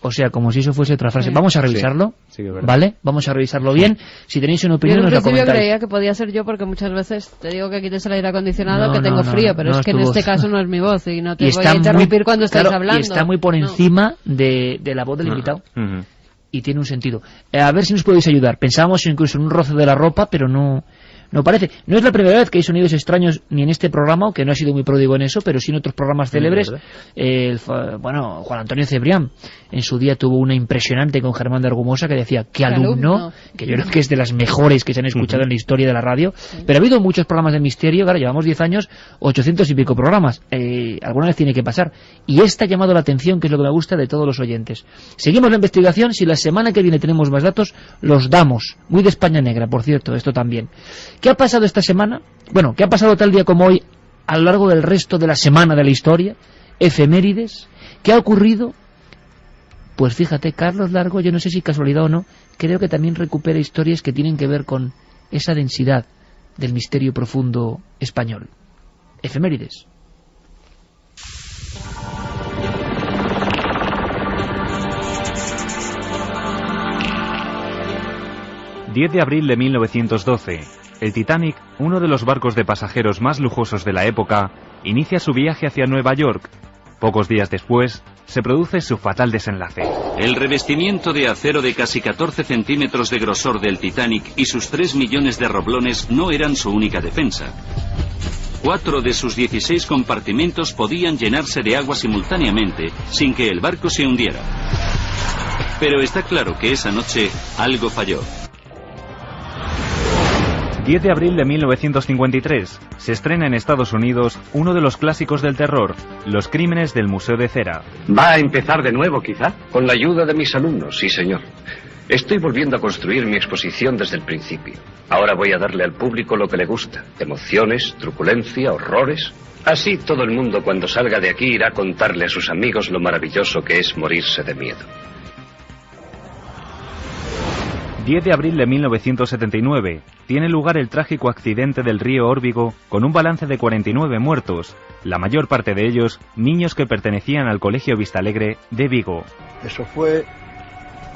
O sea, como si eso fuese otra frase. Vamos a revisarlo, sí, es verdad. ¿vale? Vamos a revisarlo bien. Si tenéis una opinión, nos la comentáis. Yo creía que podía ser yo, porque muchas veces te digo que quites el aire acondicionado, que tengo no, frío, pero no es que en este caso no es mi voz y no te voy a interrumpir cuando estáis hablando. Y está muy por encima de la voz del invitado. Y tiene un sentido. A ver si nos podéis ayudar. Pensábamos incluso en un roce de la ropa, pero no parece. No es la primera vez que hay sonidos extraños ni en este programa, que no ha sido muy pródigo en eso, pero sí en otros programas célebres. Juan Antonio Cebrián en su día tuvo una impresionante con Germán de Argumosa, que decía, qué alumno, que yo creo que es de las mejores que se han escuchado en la historia de la radio. Pero ha habido muchos programas de misterio, claro, llevamos 10 años, 800 y pico programas. Alguna vez tiene que pasar. Y esta ha llamado la atención, que es lo que me gusta de todos los oyentes. Seguimos la investigación. Si la semana que viene tenemos más datos, los damos. Muy de España Negra, por cierto, esto también. ¿Qué ha pasado esta semana? Bueno, ¿qué ha pasado tal día como hoy a lo largo del resto de la semana de la historia? Efemérides. ¿Qué ha ocurrido? Pues fíjate, Carlos Largo, yo no sé si casualidad o no, creo que también recupera historias que tienen que ver con esa densidad del misterio profundo español. Efemérides. ...10 de abril de 1912... el Titanic, uno de los barcos de pasajeros más lujosos de la época, inicia su viaje hacia Nueva York. Pocos días después, se produce su fatal desenlace. El revestimiento de acero de casi 14 centímetros de grosor del Titanic y sus 3 millones de roblones no eran su única defensa. 4 de sus 16 compartimentos podían llenarse de agua simultáneamente, sin que el barco se hundiera. Pero está claro que esa noche algo falló. 10 de abril de 1953, se estrena en Estados Unidos uno de los clásicos del terror, Los crímenes del Museo de Cera. ¿Va a empezar de nuevo, quizá? Con la ayuda de mis alumnos, sí, señor. Estoy volviendo a construir mi exposición desde el principio. Ahora voy a darle al público lo que le gusta. Emociones, truculencia, horrores. Así todo el mundo cuando salga de aquí irá a contarle a sus amigos lo maravilloso que es morirse de miedo. 10 de abril de 1979, tiene lugar el trágico accidente del río Órbigo con un balance de 49 muertos, la mayor parte de ellos niños que pertenecían al Colegio Vistalegre de Vigo. Eso fue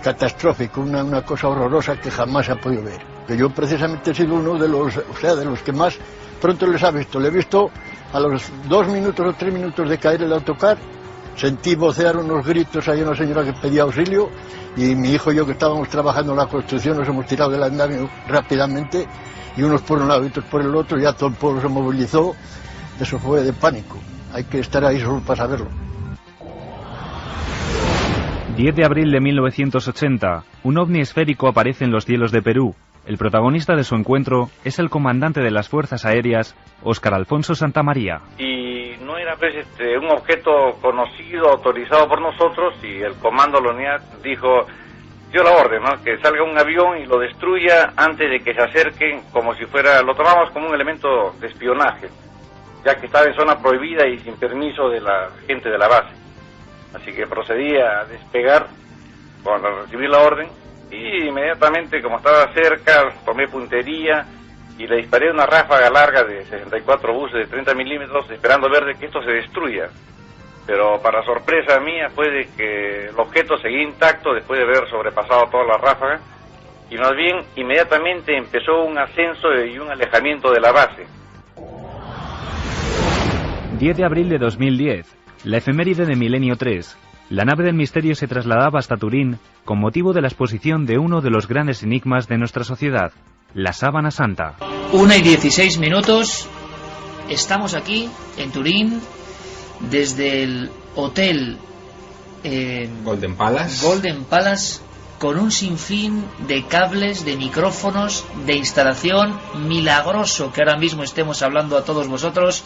catastrófico, una cosa horrorosa que jamás se ha podido ver. Que yo precisamente he sido uno de los que más pronto les ha visto. Le he visto a los 2 minutos o 3 minutos de caer el autocar, sentí vocear unos gritos, hay una señora que pedía auxilio y mi hijo y yo que estábamos trabajando en la construcción nos hemos tirado del andamio rápidamente y unos por un lado y otros por el otro, ya todo el pueblo se movilizó, eso fue de pánico, hay que estar ahí solo para saberlo. 10 de abril de 1980, un ovni esférico aparece en los cielos de Perú. El protagonista de su encuentro es el comandante de las Fuerzas Aéreas, Óscar Alfonso Santamaría. Y no era pues, un objeto conocido, autorizado por nosotros, y el comando de la unidad dio la orden, ¿no? Que salga un avión y lo destruya antes de que se acerquen, como si fuera, lo tomamos como un elemento de espionaje, ya que estaba en zona prohibida y sin permiso de la gente de la base. Así que procedí a despegar cuando recibí la orden y inmediatamente, como estaba cerca, tomé puntería y le disparé una ráfaga larga de 64 buses de 30 milímetros esperando ver de que esto se destruya. Pero para sorpresa mía fue de que el objeto seguía intacto después de haber sobrepasado toda la ráfaga y más bien inmediatamente empezó un ascenso y un alejamiento de la base. 10 de abril de 2010. La efeméride de Milenio 3. La nave del misterio se trasladaba hasta Turín con motivo de la exposición de uno de los grandes enigmas de nuestra sociedad, la Sábana Santa. 1:16. Estamos aquí en Turín desde el hotel Golden Palace. Golden Palace, con un sinfín de cables, de micrófonos, de instalación. Milagroso que ahora mismo estemos hablando a todos vosotros,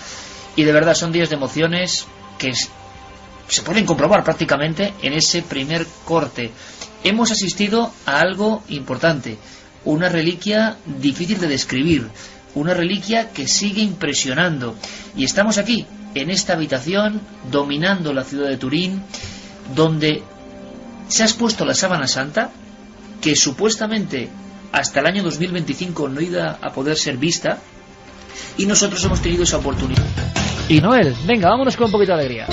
y de verdad son días de emociones que se pueden comprobar prácticamente en ese primer corte. Hemos asistido a algo importante, una reliquia difícil de describir, una reliquia que sigue impresionando, y estamos aquí en esta habitación dominando la ciudad de Turín, donde se ha expuesto la Sábana Santa, que supuestamente hasta el año 2025 no iba a poder ser vista, y nosotros hemos tenido esa oportunidad. Y Noel, venga, vámonos con un poquito de alegría.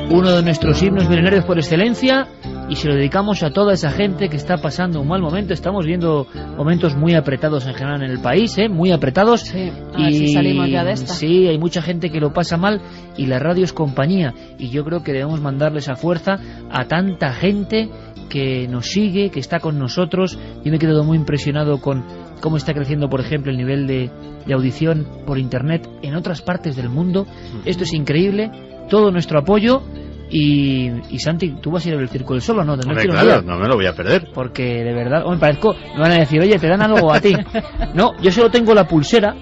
Uno de nuestros himnos milenarios por excelencia, y se lo dedicamos a toda esa gente que está pasando un mal momento. Estamos viendo momentos muy apretados en general en el país, muy apretados. Sí, a ver si salimos ya de esta. Sí, hay mucha gente que lo pasa mal y la radio es compañía, y yo creo que debemos mandarle esa fuerza a tanta gente que nos sigue, que está con nosotros. Yo me he quedado muy impresionado con cómo está creciendo, por ejemplo, el nivel de audición por internet en otras partes del mundo. Esto es increíble, todo nuestro apoyo. Y Santi, ¿tú vas a ir a ver el Circo del Sol o no? Claro, no me lo voy a perder. Porque de verdad, me parezco, me van a decir, oye, ¿te dan algo a ti? No, yo solo tengo la pulsera,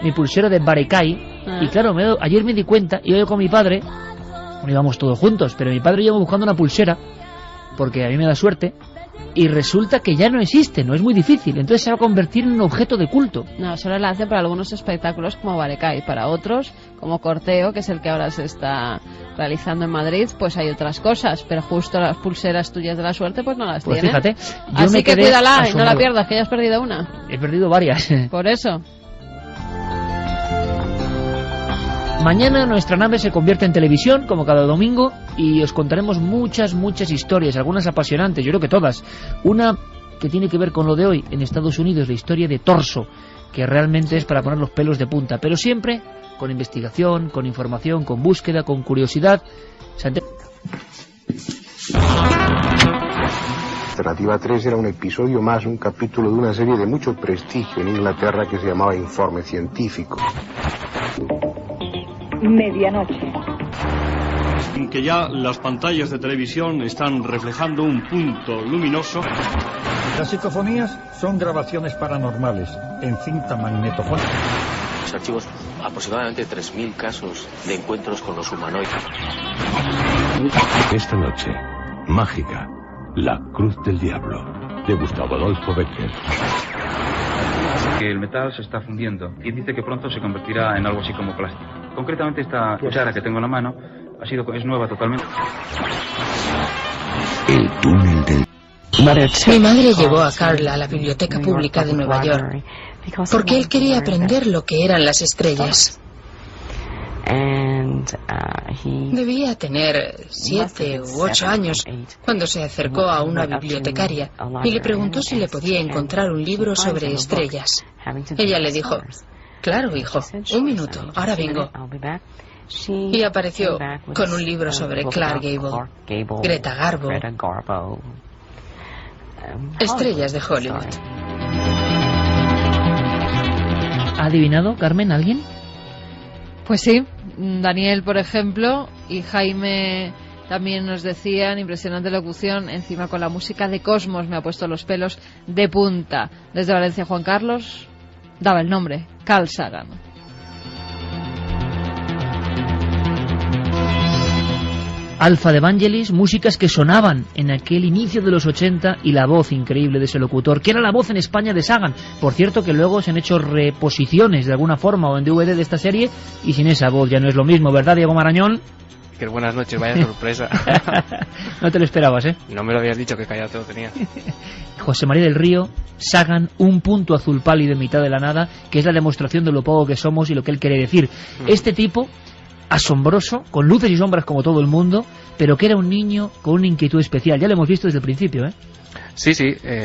mi pulsera de Barekai, y claro, ayer me di cuenta, iba yo con mi padre, bueno, íbamos todos juntos, pero mi padre iba buscando una pulsera, porque a mí me da suerte, y resulta que ya no existe, no es muy difícil, entonces se va a convertir en un objeto de culto. No, solo la hacen para algunos espectáculos como Barekai, para otros, como Corteo, que es el que ahora se está realizando en Madrid, pues hay otras cosas, pero justo las pulseras tuyas de la suerte pues no las pues tienen. Fíjate, yo así me que quedé cuídala asombrado. y no la pierdas, que ya has perdido una. He perdido varias. Por eso. Mañana nuestra nave se convierte en televisión, como cada domingo, y os contaremos muchas historias, algunas apasionantes, yo creo que todas. Una que tiene que ver con lo de hoy, en Estados Unidos, la historia de Torso, que realmente es para poner los pelos de punta, pero siempre con investigación, con información, con búsqueda, con curiosidad. Alternativa 3 era un episodio más, un capítulo de una serie de mucho prestigio en Inglaterra que se llamaba Informe Científico. Medianoche. En que ya las pantallas de televisión están reflejando un punto luminoso. Las psicofonías son grabaciones paranormales en cinta magnetofónica. Los archivos aproximadamente 3.000 casos de encuentros con los humanoides. Esta noche, mágica, La Cruz del Diablo, de Gustavo Adolfo Bécquer. Que el metal se está fundiendo y dice que pronto se convertirá en algo así como plástico. Concretamente esta cuchara que tengo en la mano es nueva totalmente. El túnel del... Mi madre llevó a Carl a la biblioteca pública de Nueva York porque él quería aprender lo que eran las estrellas. Debía tener 7 u 8 años cuando se acercó a una bibliotecaria y le preguntó si le podía encontrar un libro sobre estrellas. Ella le dijo: claro, hijo, un minuto, ahora vengo. Y apareció con un libro sobre Clark Gable, Greta Garbo, estrellas de Hollywood. ¿Ha adivinado, Carmen, alguien? Pues sí, Daniel, por ejemplo, y Jaime también nos decían, impresionante locución, encima con la música de Cosmos, me ha puesto los pelos de punta. Desde Valencia, Juan Carlos daba el nombre, Carl Sagan. Alpha de Evangelis, músicas que sonaban en aquel inicio de los 80 y la voz increíble de ese locutor, que era la voz en España de Sagan. Por cierto que luego se han hecho reposiciones de alguna forma o en DVD de esta serie y sin esa voz ya no es lo mismo, ¿verdad, Diego Marañón? Que buenas noches, vaya sorpresa. No te lo esperabas, ¿eh? No me lo habías dicho, que callado te lo tenía. José María del Río, Sagan, un punto azul pálido en mitad de la nada, que es la demostración de lo poco que somos y lo que él quiere decir. Este tipo, asombroso, con luces y sombras como todo el mundo, pero que era un niño con una inquietud especial. Ya lo hemos visto desde el principio, ¿eh? Sí,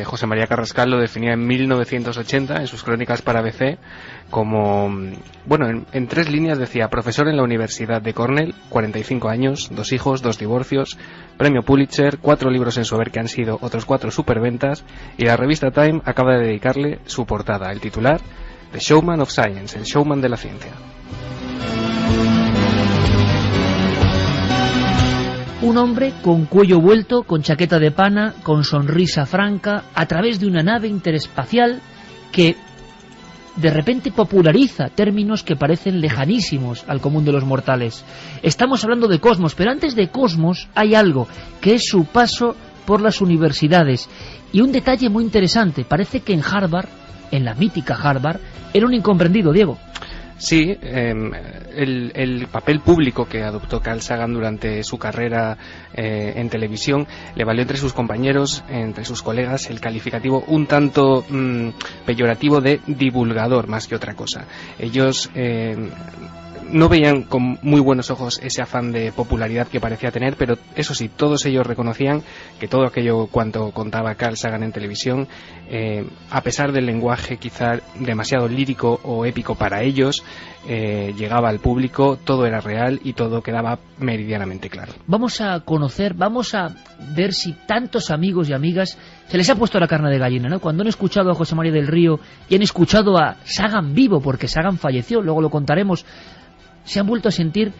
José María Carrascal lo definía en 1980 en sus crónicas para ABC como, bueno, en 3 líneas decía: profesor en la Universidad de Cornell, 45 años, 2 hijos, 2 divorcios, premio Pulitzer, 4 libros en su haber que han sido otros 4 superventas, y la revista Time acaba de dedicarle su portada, el titular: The Showman of Science, el showman de la ciencia. Un hombre con cuello vuelto, con chaqueta de pana, con sonrisa franca, a través de una nave interespacial que de repente populariza términos que parecen lejanísimos al común de los mortales. Estamos hablando de Cosmos, pero antes de Cosmos hay algo, que es su paso por las universidades. Y un detalle muy interesante, parece que en Harvard, en la mítica Harvard, era un incomprendido, Diego. Sí, el papel público que adoptó Carl Sagan durante su carrera en televisión le valió entre sus compañeros, entre sus colegas, el calificativo un tanto peyorativo de divulgador más que otra cosa. Ellos no veían con muy buenos ojos ese afán de popularidad que parecía tener, pero eso sí, todos ellos reconocían que todo aquello cuanto contaba Carl Sagan en televisión, a pesar del lenguaje quizá demasiado lírico o épico para ellos, llegaba al público, todo era real y todo quedaba meridianamente claro. Vamos a conocer, vamos a ver si tantos amigos y amigas se les ha puesto la carne de gallina, ¿no? Cuando han escuchado a José María del Río y han escuchado a Sagan vivo, porque Sagan falleció, luego lo contaremos, se han vuelto a sentir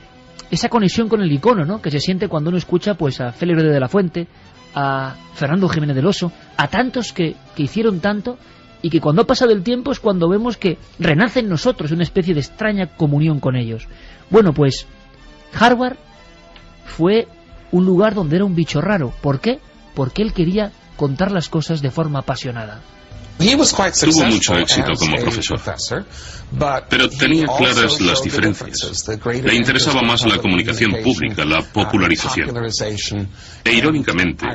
esa conexión con el icono, ¿no? Que se siente cuando uno escucha pues a Félix de la Fuente, a Fernando Jiménez del Oso, a tantos que hicieron tanto, y que cuando ha pasado el tiempo es cuando vemos que renace en nosotros una especie de extraña comunión con ellos. Bueno, pues Harvard fue un lugar donde era un bicho raro. ¿Por qué? Porque él quería contar las cosas de forma apasionada. Tuvo mucho éxito como profesor, pero tenía claras las diferencias. Le interesaba más la comunicación pública, la popularización. E irónicamente,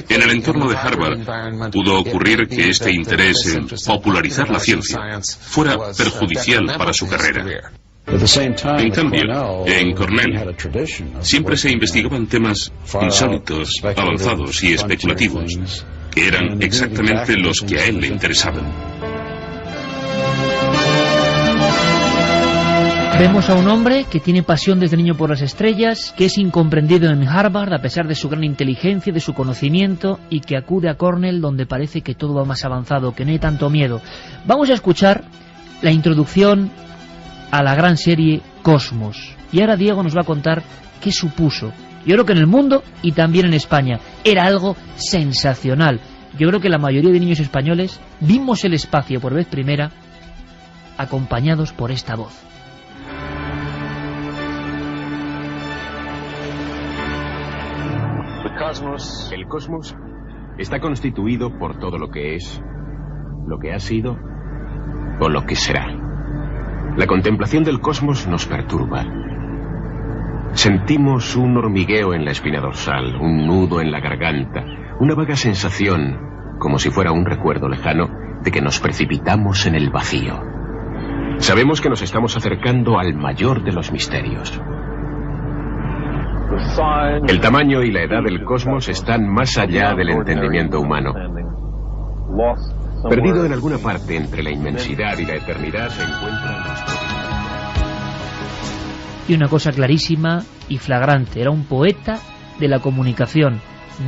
en el entorno de Harvard pudo ocurrir que este interés en popularizar la ciencia fuera perjudicial para su carrera. En cambio, en Cornell siempre se investigaban temas insólitos, avanzados y especulativos, que eran exactamente los que a él le interesaban. Vemos a un hombre que tiene pasión desde niño por las estrellas, que es incomprendido en Harvard a pesar de su gran inteligencia y de su conocimiento, y que acude a Cornell donde parece que todo va más avanzado, que no hay tanto miedo. Vamos a escuchar la introducción a la gran serie Cosmos. Y ahora Diego nos va a contar qué supuso. Yo creo que en el mundo y también en España era algo sensacional. Yo creo que la mayoría de niños españoles vimos el espacio por vez primera acompañados por esta voz. El cosmos está constituido por todo lo que es, lo que ha sido o lo que será. La contemplación del cosmos nos perturba. Sentimos un hormigueo en la espina dorsal, un nudo en la garganta, una vaga sensación, como si fuera un recuerdo lejano, de que nos precipitamos en el vacío. Sabemos que nos estamos acercando al mayor de los misterios. El tamaño y la edad del cosmos están más allá del entendimiento humano. Perdido en alguna parte entre la inmensidad y la eternidad se encuentra nuestro... Y una cosa clarísima y flagrante, era un poeta de la comunicación,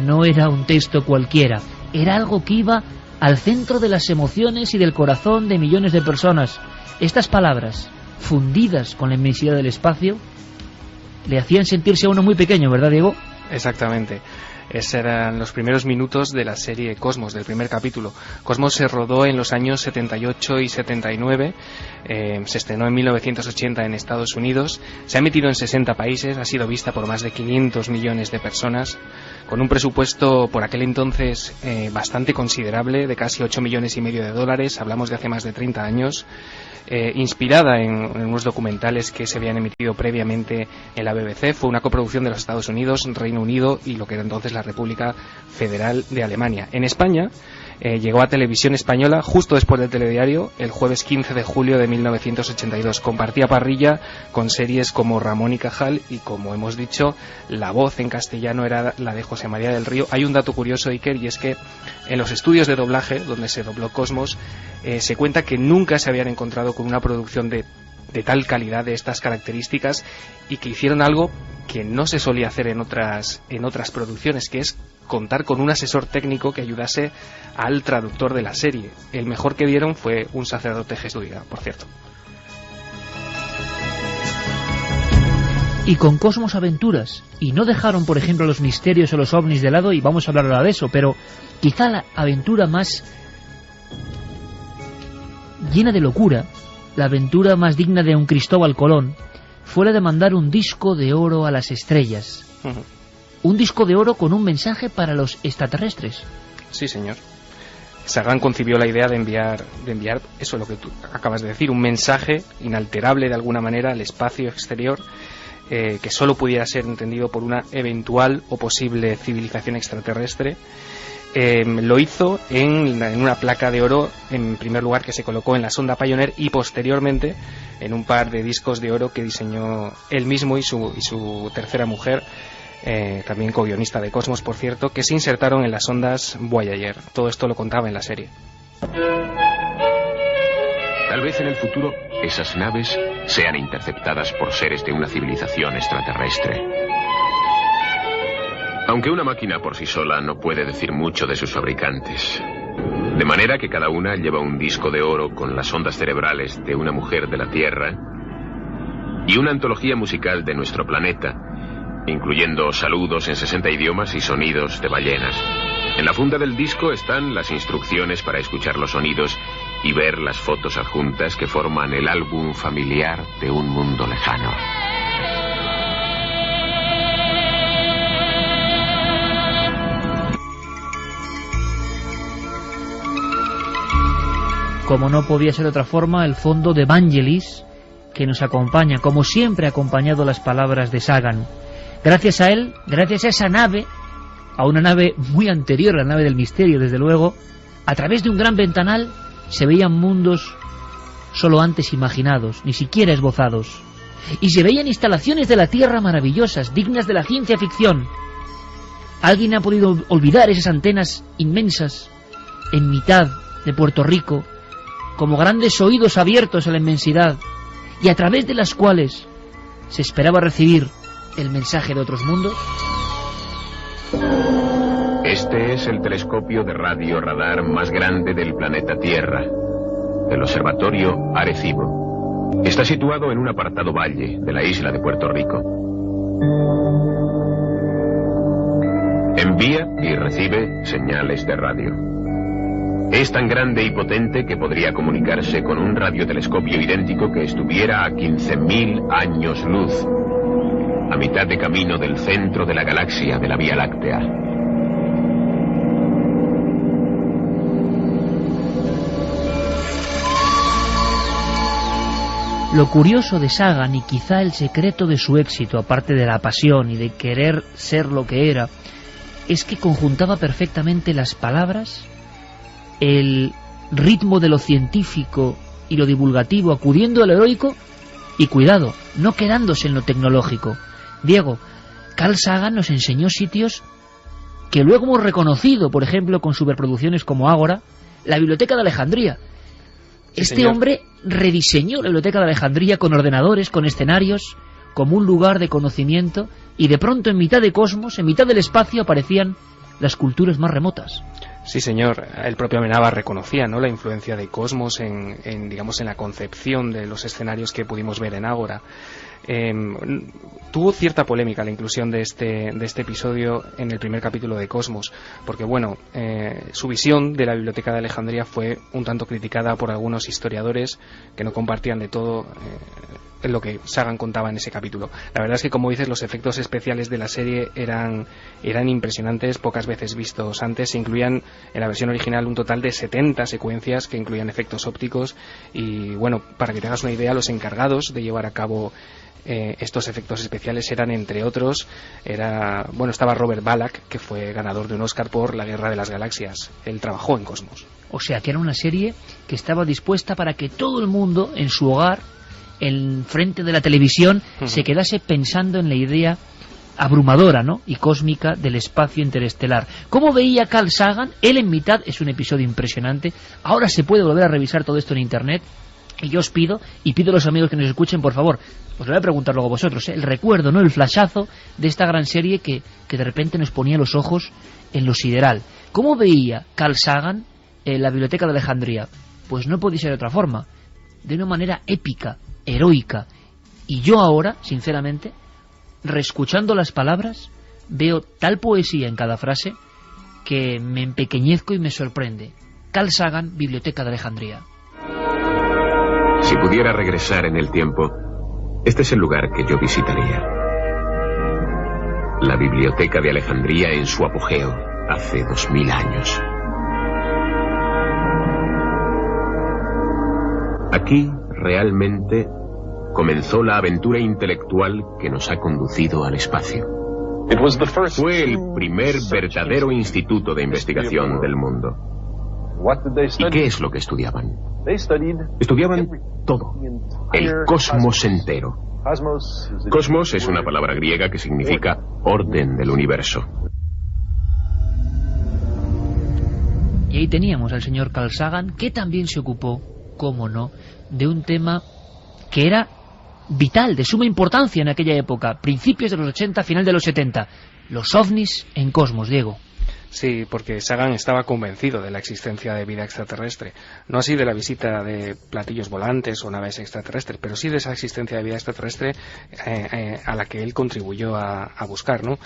no era un texto cualquiera, era algo que iba al centro de las emociones y del corazón de millones de personas. Estas palabras, fundidas con la inmensidad del espacio, le hacían sentirse a uno muy pequeño, ¿verdad, Diego? Exactamente. Esos eran los primeros minutos de la serie Cosmos, del primer capítulo. Cosmos se rodó en los años 78 y 79, se estrenó en 1980 en Estados Unidos, se ha emitido en 60 países, ha sido vista por más de 500 millones de personas, con un presupuesto por aquel entonces bastante considerable, de casi 8 millones y medio de dólares, hablamos de hace más de 30 años, inspirada en unos documentales que se habían emitido previamente en la BBC. Fue una coproducción de los Estados Unidos, Reino Unido y lo que era entonces la República Federal de Alemania. En España llegó a Televisión Española justo después del telediario, el jueves 15 de julio de 1982. Compartía parrilla con series como Ramón y Cajal y, como hemos dicho, la voz en castellano era la de José María del Río. Hay un dato curioso, Iker, y es que en los estudios de doblaje donde se dobló Cosmos se cuenta que nunca se habían encontrado con una producción de tal calidad, de estas características, y que hicieron algo que no se solía hacer en otras producciones, que es contar con un asesor técnico que ayudase al traductor de la serie. El mejor que dieron fue un sacerdote jesuita, por cierto. Y con Cosmos aventuras, y no dejaron, por ejemplo, los misterios o los ovnis de lado, y vamos a hablar ahora de eso, pero quizá la aventura más llena de locura, la aventura más digna de un Cristóbal Colón, fue la de mandar un disco de oro a las estrellas. Un disco de oro con un mensaje para los extraterrestres. Sí, señor. Sagan concibió la idea de enviar eso, lo que tú acabas de decir, un mensaje inalterable de alguna manera al espacio exterior, que solo pudiera ser entendido por una eventual o posible civilización extraterrestre. Lo hizo en una placa de oro, en primer lugar, que se colocó en la sonda Pioneer, y posteriormente en un par de discos de oro que diseñó él mismo y su tercera mujer, también co-guionista de Cosmos, por cierto, que se insertaron en las sondas Voyager. Todo esto lo contaba en la serie. Tal vez en el futuro esas naves sean interceptadas por seres de una civilización extraterrestre. Aunque una máquina por sí sola no puede decir mucho de sus fabricantes. De manera que cada una lleva un disco de oro con las ondas cerebrales de una mujer de la Tierra y una antología musical de nuestro planeta, incluyendo saludos en 60 idiomas y sonidos de ballenas. En la funda del disco están las instrucciones para escuchar los sonidos y ver las fotos adjuntas que forman el álbum familiar de un mundo lejano. Como no podía ser de otra forma, el fondo de Vangelis, que nos acompaña, como siempre ha acompañado las palabras de Sagan. Gracias a él, gracias a esa nave, a una nave muy anterior, la nave del misterio, desde luego, a través de un gran ventanal se veían mundos solo antes imaginados, ni siquiera esbozados. Y se veían instalaciones de la Tierra maravillosas, dignas de la ciencia ficción. ¿Alguien ha podido olvidar esas antenas inmensas en mitad de Puerto Rico, como grandes oídos abiertos a la inmensidad, y a través de las cuales se esperaba recibir el mensaje de otros mundos? Este es el telescopio de radio radar más grande del planeta Tierra, el Observatorio Arecibo. Está situado en un apartado valle de la isla de Puerto Rico. Envía y recibe señales de radio. Es tan grande y potente que podría comunicarse con un radiotelescopio idéntico que estuviera a 15.000 años luz, a mitad de camino del centro de la galaxia de la Vía Láctea. Lo curioso de Sagan, y quizá el secreto de su éxito, aparte de la pasión y de querer ser lo que era, es que conjuntaba perfectamente las palabras, el ritmo de lo científico y lo divulgativo, acudiendo al heroico y, cuidado, no quedándose en lo tecnológico. Diego, Carl Sagan nos enseñó sitios que luego hemos reconocido, por ejemplo, con superproducciones como Ágora, la Biblioteca de Alejandría. Sí, este señor. hombre rediseñó la Biblioteca de Alejandría con ordenadores, con escenarios, como un lugar de conocimiento, y de pronto en mitad de Cosmos, en mitad del espacio, aparecían las culturas más remotas. Sí, señor. El propio Amenábar reconocía, ¿no?, la influencia de Cosmos digamos, en la concepción de los escenarios que pudimos ver en Ágora. Tuvo cierta polémica la inclusión de este episodio en el primer capítulo de Cosmos, porque bueno, su visión de la Biblioteca de Alejandría fue un tanto criticada por algunos historiadores que no compartían de todo lo que Sagan contaba en ese capítulo. La verdad es que, como dices, los efectos especiales de la serie eran impresionantes, pocas veces vistos antes. Se incluían en la versión original un total de 70 secuencias que incluían efectos ópticos, y bueno, para que te hagas una idea, los encargados de llevar a cabo estos efectos especiales eran, entre otros, estaba Robert Ballack, que fue ganador de un Oscar por La Guerra de las Galaxias. Él trabajó en Cosmos. O sea, que era una serie que estaba dispuesta para que todo el mundo, en su hogar, en frente de la televisión, se quedase pensando en la idea abrumadora, ¿no?, y cósmica del espacio interestelar. ¿Cómo veía Carl Sagan? Él en mitad, es un episodio impresionante. Ahora se puede volver a revisar todo esto en internet. Y yo os pido, y pido a los amigos que nos escuchen, por favor, os lo voy a preguntar luego a vosotros, el recuerdo, ¿no?, el flashazo de esta gran serie que de repente nos ponía los ojos en lo sideral. ¿Cómo veía Carl Sagan la Biblioteca de Alejandría? Pues no podía ser de otra forma, de una manera épica, heroica. Y yo ahora, sinceramente, reescuchando las palabras, veo tal poesía en cada frase que me empequeñezco y me sorprende. Carl Sagan, Biblioteca de Alejandría. Si pudiera regresar en el tiempo, este es el lugar que yo visitaría. La Biblioteca de Alejandría en su apogeo, hace 2000 años. Aquí, realmente, comenzó la aventura intelectual que nos ha conducido al espacio. Fue el primer verdadero instituto de investigación del mundo. ¿Y qué es lo que estudiaban? Estudiaban todo, el cosmos entero. Cosmos es una palabra griega que significa orden del universo. Y ahí teníamos al señor Carl Sagan, que también se ocupó, cómo no, de un tema que era vital, de suma importancia en aquella época, principios de los 80, final de los 70, los ovnis en Cosmos. Diego. Sí, porque Sagan estaba convencido de la existencia de vida extraterrestre. No así de la visita de platillos volantes o naves extraterrestres, pero sí de esa existencia de vida extraterrestre a la que él contribuyó a buscar, ¿no?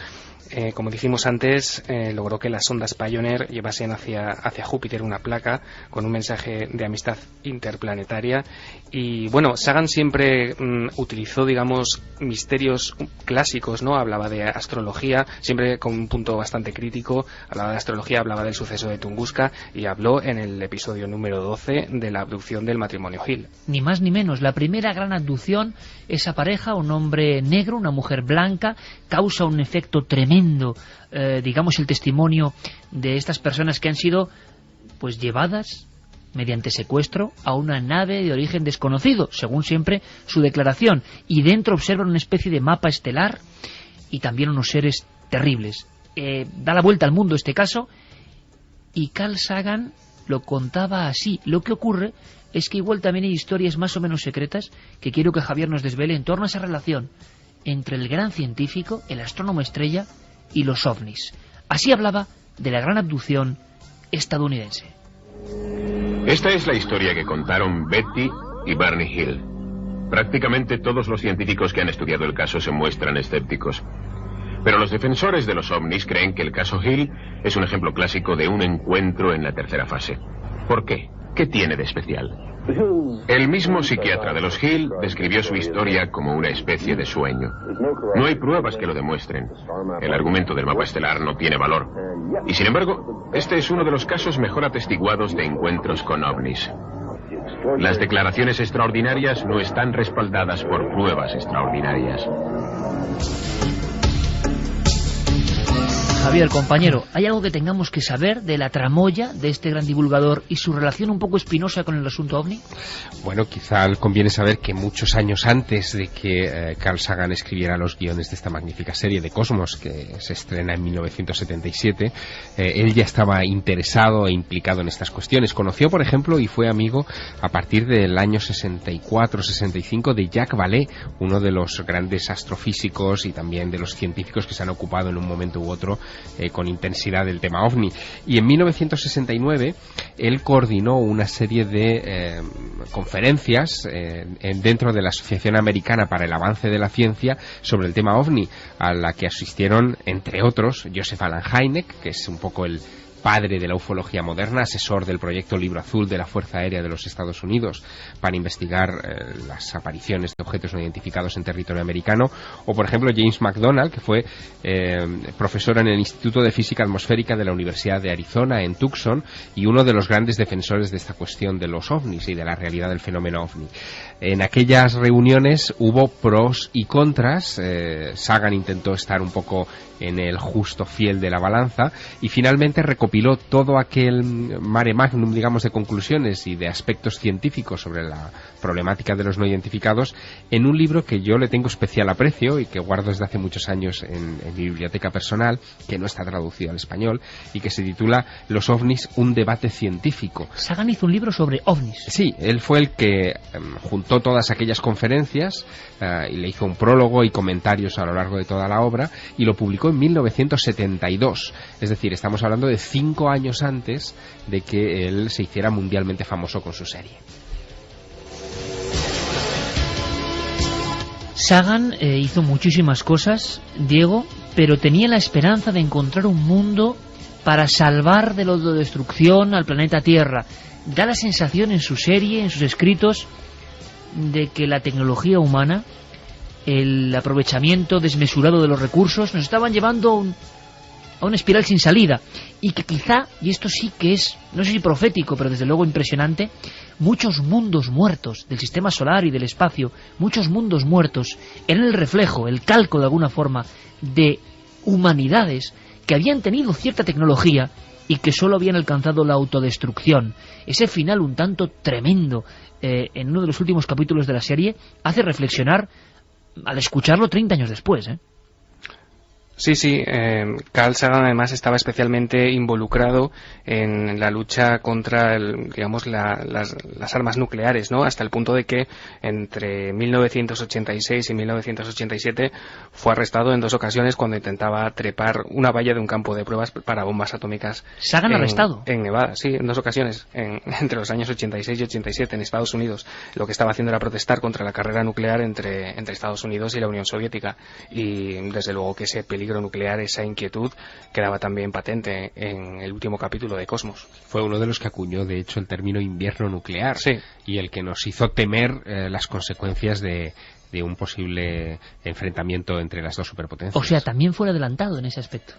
Como dijimos antes, logró que las sondas Pioneer llevasen hacia Júpiter una placa con un mensaje de amistad interplanetaria. Y bueno, Sagan siempre utilizó, digamos, misterios clásicos, ¿no? Hablaba de astrología, siempre con un punto bastante crítico. Hablaba de astrología, hablaba del suceso de Tunguska, y habló en el episodio número 12 de la abducción del matrimonio Hill. Ni más ni menos, la primera gran abducción, esa pareja, un hombre negro, una mujer blanca, causa un efecto tremendo, digamos, el testimonio de estas personas que han sido pues llevadas mediante secuestro a una nave de origen desconocido, según siempre su declaración, y dentro observan una especie de mapa estelar y también unos seres terribles. Da la vuelta al mundo este caso, y Carl Sagan lo contaba así. Lo que ocurre es que igual también hay historias más o menos secretas que quiero que Javier nos desvele en torno a esa relación entre el gran científico, el astrónomo estrella y los ovnis. Así hablaba de la gran abducción estadounidense. Esta es la historia que contaron Betty y Barney Hill. Prácticamente todos los científicos que han estudiado el caso se muestran escépticos. Pero los defensores de los ovnis creen que el caso Hill es un ejemplo clásico de un encuentro en la tercera fase. ¿Por qué? ¿Qué tiene de especial? El mismo psiquiatra de los Hill describió su historia como una especie de sueño. No hay pruebas que lo demuestren. El argumento del mapa estelar no tiene valor. Y sin embargo, este es uno de los casos mejor atestiguados de encuentros con ovnis. Las declaraciones extraordinarias no están respaldadas por pruebas extraordinarias. Javier, compañero, ¿hay algo que tengamos que saber de la tramoya de este gran divulgador y su relación un poco espinosa con el asunto ovni? Bueno, quizá conviene saber que muchos años antes de que Carl Sagan escribiera los guiones de esta magnífica serie de Cosmos, que se estrena en 1977, él ya estaba interesado e implicado en estas cuestiones. Conoció, por ejemplo, y fue amigo a partir del año 64-65 de Jacques Vallée, uno de los grandes astrofísicos y también de los científicos que se han ocupado en un momento u otro con intensidad del tema ovni. Y en 1969 él coordinó una serie de conferencias dentro de la Asociación Americana para el Avance de la Ciencia sobre el tema ovni, a la que asistieron, entre otros, Joseph Allen Hynek, que es un poco el padre de la ufología moderna, asesor del proyecto Libro Azul de la Fuerza Aérea de los Estados Unidos para investigar las apariciones de objetos no identificados en territorio americano, o por ejemplo James McDonald, que fue profesor en el Instituto de Física Atmosférica de la Universidad de Arizona en Tucson y uno de los grandes defensores de esta cuestión de los ovnis y de la realidad del fenómeno ovni. En aquellas reuniones hubo pros y contras. Sagan intentó estar un poco en el justo fiel de la balanza y finalmente recopiló todo aquel mare magnum, digamos, de conclusiones y de aspectos científicos sobre la problemática de los no identificados en un libro que yo le tengo especial aprecio y que guardo desde hace muchos años en mi biblioteca personal, que no está traducido al español y que se titula Los ovnis, un debate científico. Sagan hizo un libro sobre ovnis. Sí, él fue el que juntó todas aquellas conferencias y le hizo un prólogo y comentarios a lo largo de toda la obra y lo publicó en 1972, es decir, estamos hablando de 5 años antes de que él se hiciera mundialmente famoso con su serie. Sagan hizo muchísimas cosas, Diego, pero tenía la esperanza de encontrar un mundo para salvar de la autodestrucción al planeta Tierra. Da la sensación en su serie, en sus escritos, de que la tecnología humana, el aprovechamiento desmesurado de los recursos, nos estaban llevando a una espiral sin salida, y que quizá, y esto sí que es, no sé si profético, pero desde luego impresionante, muchos mundos muertos del sistema solar y del espacio, muchos mundos muertos, eran el reflejo, el calco de alguna forma, de humanidades que habían tenido cierta tecnología y que solo habían alcanzado la autodestrucción. Ese final un tanto tremendo en uno de los últimos capítulos de la serie hace reflexionar al escucharlo 30 años después, ¿eh? Sí, Carl Sagan además estaba especialmente involucrado en la lucha contra, las armas nucleares, ¿no? Hasta el punto de que entre 1986 y 1987 fue arrestado en 2 ocasiones cuando intentaba trepar una valla de un campo de pruebas para bombas atómicas. ¿Sagan arrestado? En Nevada, sí, en 2 ocasiones, entre los años 86 y 87 en Estados Unidos. Lo que estaba haciendo era protestar contra la carrera nuclear entre Estados Unidos y la Unión Soviética, y desde luego que ese peligro nuclear, esa inquietud, quedaba también patente en el último capítulo de Cosmos. Fue uno de los que acuñó, de hecho, el término invierno nuclear, sí, y el que nos hizo temer las consecuencias de un posible enfrentamiento entre las dos superpotencias. O sea, también fue adelantado en ese aspecto.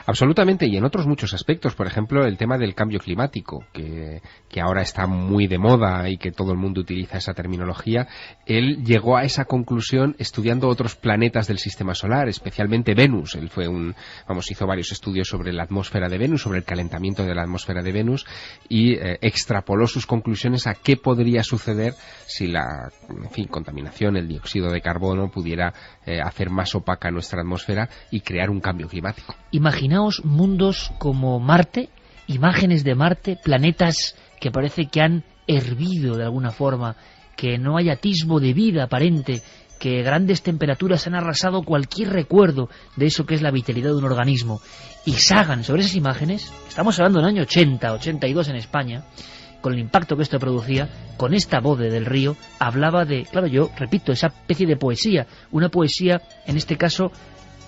Absolutamente, y en otros muchos aspectos. Por ejemplo, el tema del cambio climático, que ahora está muy de moda y que todo el mundo utiliza esa terminología. Él llegó a esa conclusión estudiando otros planetas del sistema solar, especialmente Venus. Él hizo varios estudios sobre la atmósfera de Venus, sobre el calentamiento de la atmósfera de Venus, y extrapoló sus conclusiones a qué podría suceder si la contaminación, el dióxido de carbono pudiera hacer más opaca nuestra atmósfera y crear un cambio climático. Imaginaos mundos como Marte, imágenes de Marte, planetas que parece que han hervido de alguna forma, que no hay atisbo de vida aparente, que grandes temperaturas han arrasado cualquier recuerdo de eso que es la vitalidad de un organismo. Y Sagan, sobre esas imágenes, estamos hablando del año 80, 82 en España, con el impacto que esto producía, con esta voz de Del Río, hablaba de, claro, yo repito, esa especie de poesía, una poesía, en este caso,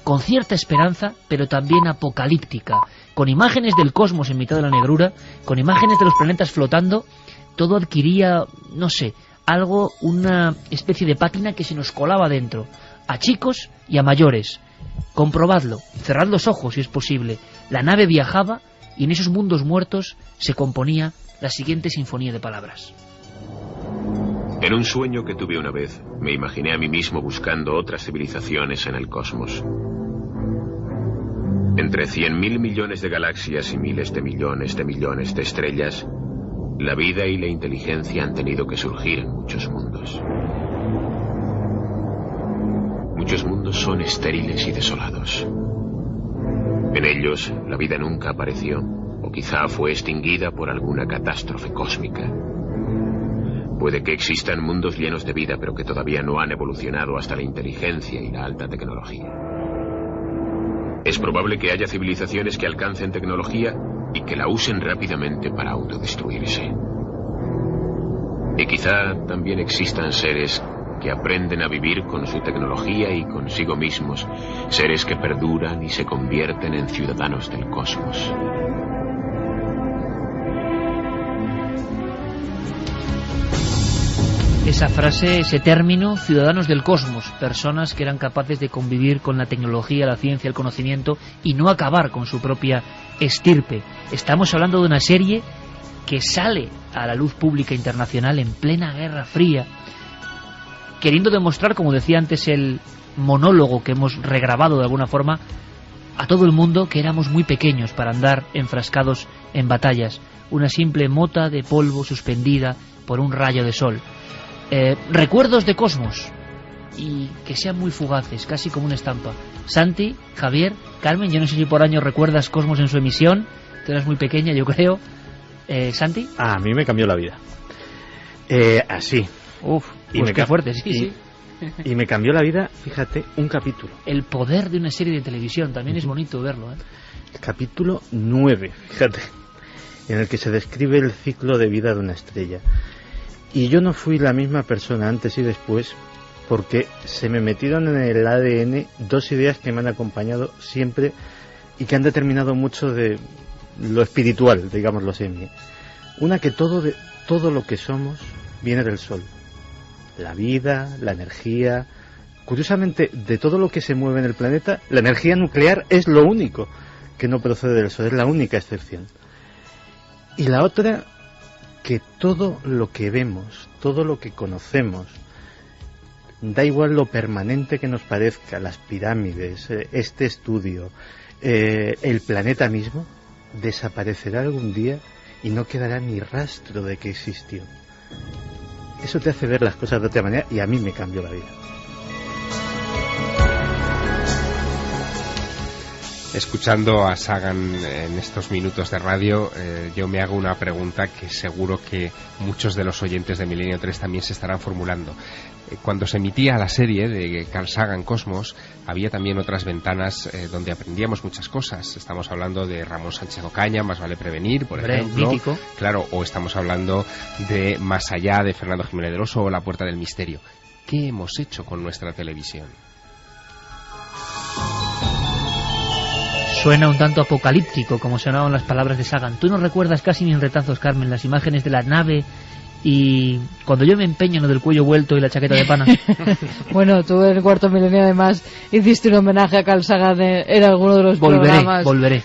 con cierta esperanza, pero también apocalíptica, con imágenes del cosmos en mitad de la negrura, con imágenes de los planetas flotando, todo adquiría, no sé, algo, una especie de pátina que se nos colaba dentro, a chicos y a mayores. Comprobadlo, cerrad los ojos si es posible. La nave viajaba y en esos mundos muertos se componía la siguiente sinfonía de palabras. En un sueño que tuve una vez, me imaginé a mí mismo buscando otras civilizaciones en el cosmos. Entre 100.000 millones de galaxias y miles de millones de estrellas, la vida y la inteligencia han tenido que surgir en muchos mundos. Muchos mundos son estériles y desolados. En ellos, la vida nunca apareció, o quizá fue extinguida por alguna catástrofe cósmica. Puede que existan mundos llenos de vida, pero que todavía no han evolucionado hasta la inteligencia y la alta tecnología. Es probable que haya civilizaciones que alcancen tecnología y que la usen rápidamente para autodestruirse. Y quizá también existan seres que aprenden a vivir con su tecnología y consigo mismos, seres que perduran y se convierten en ciudadanos del cosmos. Esa frase, ese término, ciudadanos del cosmos, personas que eran capaces de convivir con la tecnología, la ciencia, el conocimiento y no acabar con su propia estirpe. Estamos hablando de una serie que sale a la luz pública internacional en plena Guerra Fría, queriendo demostrar, como decía antes el monólogo que hemos regrabado de alguna forma, a todo el mundo que éramos muy pequeños para andar enfrascados en batallas, una simple mota de polvo suspendida por un rayo de sol. Recuerdos de Cosmos, y que sean muy fugaces, casi como una estampa. Santi, Javier, Carmen, yo no sé si por año recuerdas Cosmos en su emisión, tú eras muy pequeña, yo creo. Santi. A mí me cambió la vida. Así. Uf, y pues qué fuerte, sí. Y me cambió la vida, fíjate, un capítulo. El poder de una serie de televisión, también es bonito verlo, ¿eh? El capítulo 9, fíjate, en el que se describe el ciclo de vida de una estrella. Y yo no fui la misma persona antes y después, porque se me metieron en el ADN dos ideas que me han acompañado siempre y que han determinado mucho de lo espiritual, digámoslo así en mí. Una, que todo lo que somos viene del Sol. La vida, la energía. Curiosamente, de todo lo que se mueve en el planeta, la energía nuclear es lo único que no procede del Sol, es la única excepción. Y la otra, que todo lo que vemos, todo lo que conocemos, da igual lo permanente que nos parezca, las pirámides, este estudio, el planeta mismo, desaparecerá algún día y no quedará ni rastro de que existió. Eso te hace ver las cosas de otra manera y a mí me cambió la vida. Escuchando a Sagan en estos minutos de radio, yo me hago una pregunta que seguro que muchos de los oyentes de Milenio 3 también se estarán formulando. Cuando se emitía la serie de Carl Sagan Cosmos, había también otras ventanas donde aprendíamos muchas cosas. Estamos hablando de Ramón Sánchez Ocaña, Más vale prevenir, por ejemplo. Mítico. Claro, o estamos hablando de Más allá, de Fernando Jiménez del Oso, o La puerta del misterio. ¿Qué hemos hecho con nuestra televisión? Suena un tanto apocalíptico, como sonaban las palabras de Sagan. ¿Tú no recuerdas casi ni en retazos, Carmen, las imágenes de la nave y cuando yo me empeño en lo del cuello vuelto y la chaqueta de pana? Bueno, tú en el Cuarto Milenio además hiciste un homenaje a Carl Sagan en alguno de los programas. Volveré.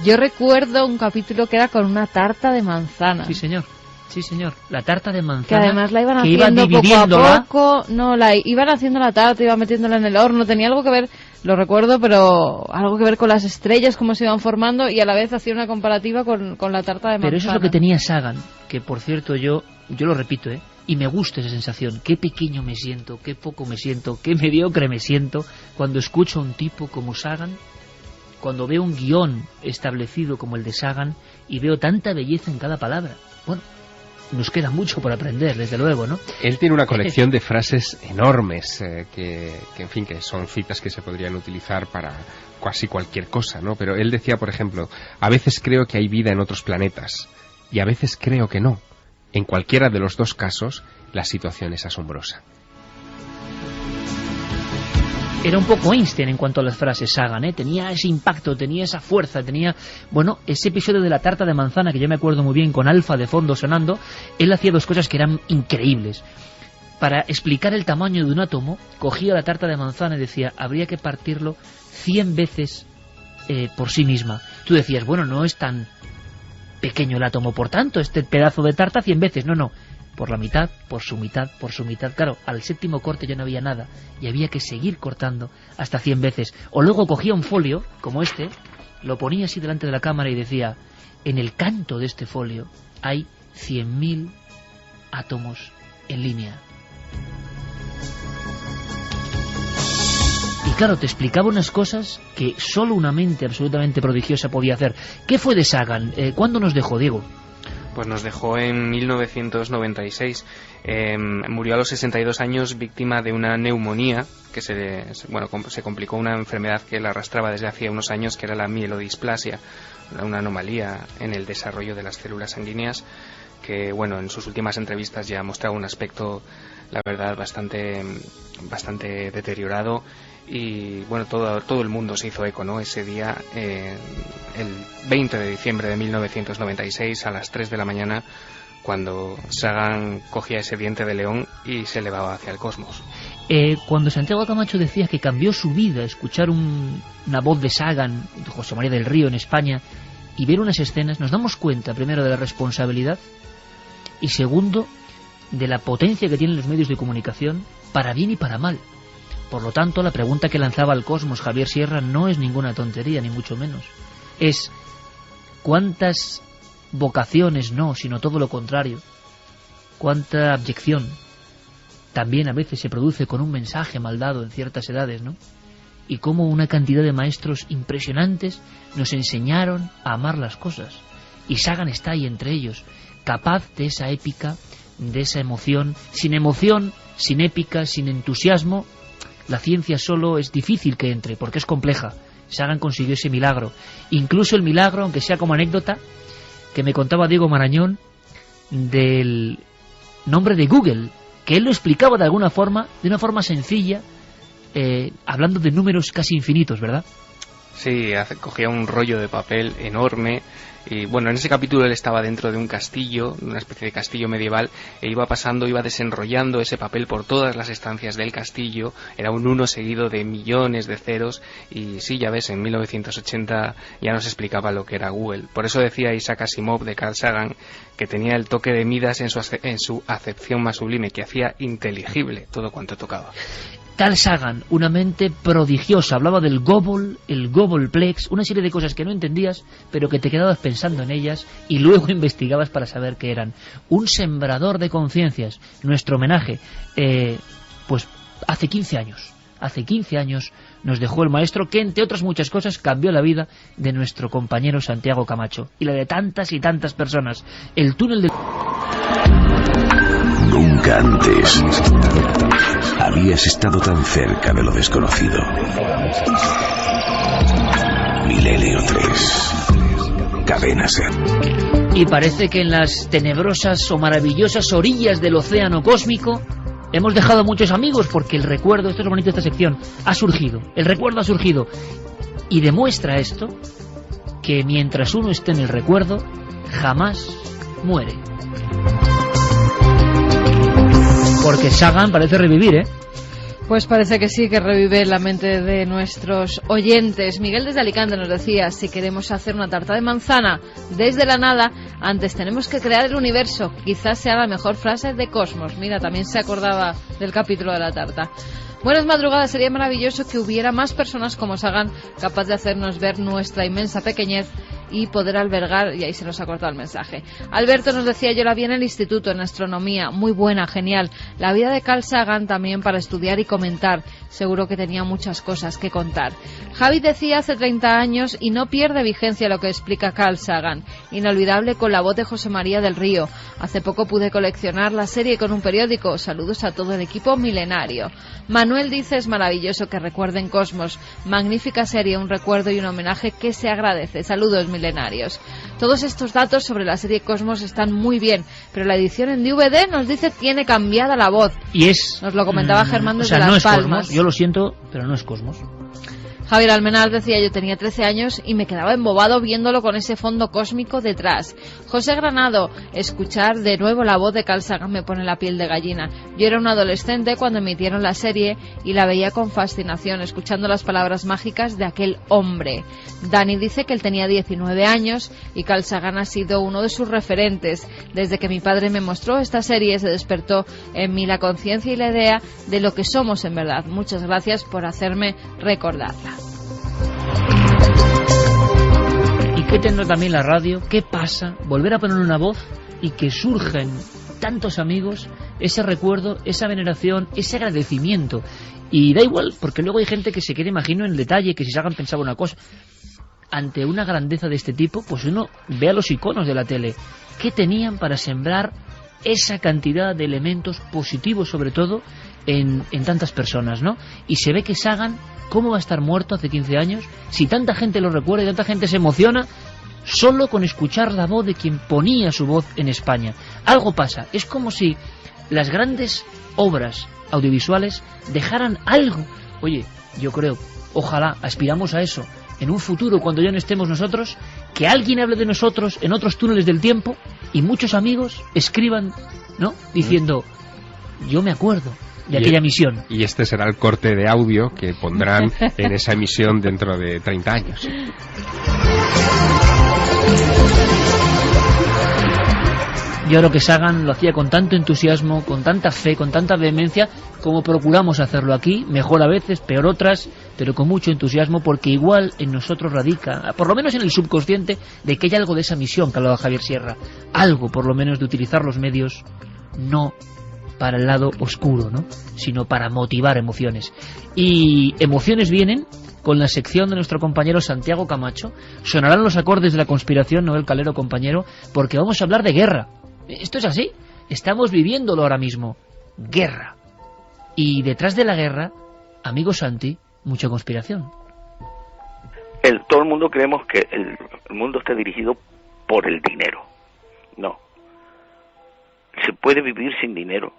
Yo recuerdo un capítulo que era con una tarta de manzana. Sí, señor. Sí, señor. La tarta de manzana. Que además la iban haciendo poco a poco. No, la iban haciendo la tarta, iban metiéndola en el horno. Tenía algo que ver, lo recuerdo, pero algo que ver con las estrellas, cómo se iban formando, y a la vez hacía una comparativa con la tarta de manzana. Pero eso es lo que tenía Sagan, que por cierto yo lo repito, y me gusta esa sensación. Qué pequeño me siento, qué poco me siento, qué mediocre me siento cuando escucho a un tipo como Sagan cuando veo un guión establecido como el de Sagan y veo tanta belleza en cada palabra. Bueno, nos queda mucho por aprender, desde luego, ¿no? Él tiene una colección de frases enormes, que en fin, que son citas que se podrían utilizar para casi cualquier cosa, ¿no? Pero él decía, por ejemplo, a veces creo que hay vida en otros planetas, y a veces creo que no. En cualquiera de los dos casos, la situación es asombrosa. Era un poco Einstein en cuanto a las frases, Sagan, ¿eh? Tenía ese impacto, tenía esa fuerza, tenía... Bueno, ese episodio de la tarta de manzana, que yo me acuerdo muy bien, con Alfa de fondo sonando, él hacía dos cosas que eran increíbles. Para explicar el tamaño de un átomo, cogía la tarta de manzana y decía, habría que partirlo 100 veces por sí misma. Tú decías, bueno, no es tan pequeño el átomo, por tanto, este pedazo de tarta 100 veces. No, por la mitad, por su mitad, por su mitad. Claro, al séptimo corte ya no había nada y había que seguir cortando hasta 100 veces. O luego cogía un folio, como este, lo ponía así delante de la cámara y decía, en el canto de este folio hay 100.000 átomos en línea. Y claro, te explicaba unas cosas que solo una mente absolutamente prodigiosa podía hacer. ¿Qué fue de Sagan? ¿Cuándo nos dejó, Diego? Pues nos dejó en 1996. Murió a los 62 años víctima de una neumonía que se complicó, una enfermedad que la arrastraba desde hacía unos años, que era la mielodisplasia, una anomalía en el desarrollo de las células sanguíneas, que bueno, en sus últimas entrevistas ya mostraba un aspecto, la verdad, bastante deteriorado. Y bueno, todo el mundo se hizo eco, ¿no? Ese día, el 20 de diciembre de 1996, a las 3 de la mañana, cuando Sagan cogía ese diente de león y se elevaba hacia el cosmos. Cuando Santiago Camacho decía que cambió su vida escuchar una voz de Sagan, de José María del Río en España, y ver unas escenas, nos damos cuenta, primero, de la responsabilidad, y segundo, de la potencia que tienen los medios de comunicación, para bien y para mal. Por lo tanto, la pregunta que lanzaba al cosmos Javier Sierra no es ninguna tontería, ni mucho menos. Es, ¿cuántas vocaciones no, sino todo lo contrario? ¿Cuánta abyección también a veces se produce con un mensaje mal dado en ciertas edades, ¿no? Y cómo una cantidad de maestros impresionantes nos enseñaron a amar las cosas. Y Sagan está ahí entre ellos, capaz de esa épica, de esa emoción, sin épica, sin entusiasmo. La ciencia solo es difícil que entre, porque es compleja. Sagan consiguió ese milagro. Incluso el milagro, aunque sea como anécdota, que me contaba Diego Marañón, del nombre de Google, que él lo explicaba de una forma sencilla, hablando de números casi infinitos, ¿verdad? Sí, cogía un rollo de papel enorme. Y bueno, en ese capítulo él estaba dentro de un castillo, una especie de castillo medieval, e iba desenrollando ese papel por todas las estancias del castillo. Era un 1 seguido de millones de ceros. Y sí, ya ves, en 1980 ya nos explicaba lo que era Google. Por eso decía Isaac Asimov de Carl Sagan que tenía el toque de Midas en su acepción más sublime, que hacía inteligible todo cuanto tocaba. Carl Sagan, una mente prodigiosa, hablaba del Gobble, el Gobbleplex, una serie de cosas que no entendías, pero que te quedabas pensando en ellas y luego investigabas para saber qué eran. Un sembrador de conciencias, nuestro homenaje, pues hace 15 años. Hace 15 años nos dejó el maestro que, entre otras muchas cosas, cambió la vida de nuestro compañero Santiago Camacho y la de tantas y tantas personas. El túnel del... Nunca antes habías estado tan cerca de lo desconocido. Milenio 3. Cadena SER. Y parece que en las tenebrosas o maravillosas orillas del océano cósmico hemos dejado muchos amigos, porque el recuerdo, esto es lo bonito de esta sección, ha surgido. El recuerdo ha surgido. Y demuestra esto que mientras uno esté en el recuerdo, jamás muere. Porque Sagan parece revivir, ¿eh? Pues parece que sí, que revive la mente de nuestros oyentes. Miguel desde Alicante nos decía, si queremos hacer una tarta de manzana desde la nada, antes tenemos que crear el universo. Quizás sea la mejor frase de Cosmos. Mira, también se acordaba del capítulo de la tarta. Buenas madrugadas, sería maravilloso que hubiera más personas como Sagan, capaz de hacernos ver nuestra inmensa pequeñez y poder albergar, y ahí se nos ha cortado el mensaje. Alberto nos decía, yo la vi en el instituto, en astronomía, muy buena, genial. La vida de Carl Sagan también para estudiar y comentar, seguro que tenía muchas cosas que contar. Javi decía hace 30 años, y no pierde vigencia lo que explica Carl Sagan, inolvidable con la voz de José María del Río. Hace poco pude coleccionar la serie con un periódico, saludos a todo el equipo milenario. Manuel dice, es maravilloso que recuerden Cosmos, magnífica serie, un recuerdo y un homenaje que se agradece, saludos milenarios. Todos estos datos sobre la serie Cosmos están muy bien, pero la edición en DVD nos dice tiene cambiada la voz. Y es... Nos lo comentaba Germán desde no Las es Palmas. Cosmos, yo lo siento, pero no es Cosmos. Javier Almenar decía, yo tenía 13 años y me quedaba embobado viéndolo con ese fondo cósmico detrás. José Granado, escuchar de nuevo la voz de Carl Sagan me pone la piel de gallina. Yo era un adolescente cuando emitieron la serie y la veía con fascinación, escuchando las palabras mágicas de aquel hombre. Dani dice que él tenía 19 años y Carl Sagan ha sido uno de sus referentes. Desde que mi padre me mostró esta serie se despertó en mí la conciencia y la idea de lo que somos en verdad. Muchas gracias por hacerme recordarla. ¿Y qué tendrá también la radio? ¿Qué pasa? Volver a poner una voz y que surgen tantos amigos, ese recuerdo, esa veneración, ese agradecimiento. Y da igual, porque luego hay gente que se queda, imagino, en el detalle, que si Sagan pensaba una cosa. Ante una grandeza de este tipo, pues uno ve a los iconos de la tele. ¿Qué tenían para sembrar esa cantidad de elementos positivos, sobre todo, en tantas personas, ¿no? Y se ve que Sagan, ¿cómo va a estar muerto hace 15 años? Si tanta gente lo recuerda y tanta gente se emociona solo con escuchar la voz de quien ponía su voz en España. Algo pasa. Es como si las grandes obras audiovisuales dejaran algo. Oye, yo creo, ojalá, aspiramos a eso. En un futuro, cuando ya no estemos nosotros, que alguien hable de nosotros en otros túneles del tiempo y muchos amigos escriban, ¿no? Diciendo, yo me acuerdo de aquella misión. Y este será el corte de audio que pondrán en esa emisión dentro de 30 años. Yo creo que Sagan lo hacía con tanto entusiasmo, con tanta fe, con tanta vehemencia, como procuramos hacerlo aquí, mejor a veces, peor otras, pero con mucho entusiasmo, porque igual en nosotros radica, por lo menos en el subconsciente, de que hay algo de esa misión que hablaba Javier Sierra, algo por lo menos de utilizar los medios, no para el lado oscuro, ¿no?, sino para motivar emociones. Y emociones vienen con la sección de nuestro compañero Santiago Camacho. Sonarán los acordes de la conspiración, Noel Calero, compañero, porque vamos a hablar de guerra. Esto es así, estamos viviéndolo ahora mismo. Guerra. Y detrás de la guerra, amigo Santi, mucha conspiración. Todo el mundo creemos que el mundo está dirigido por el dinero. No. Se puede vivir sin dinero,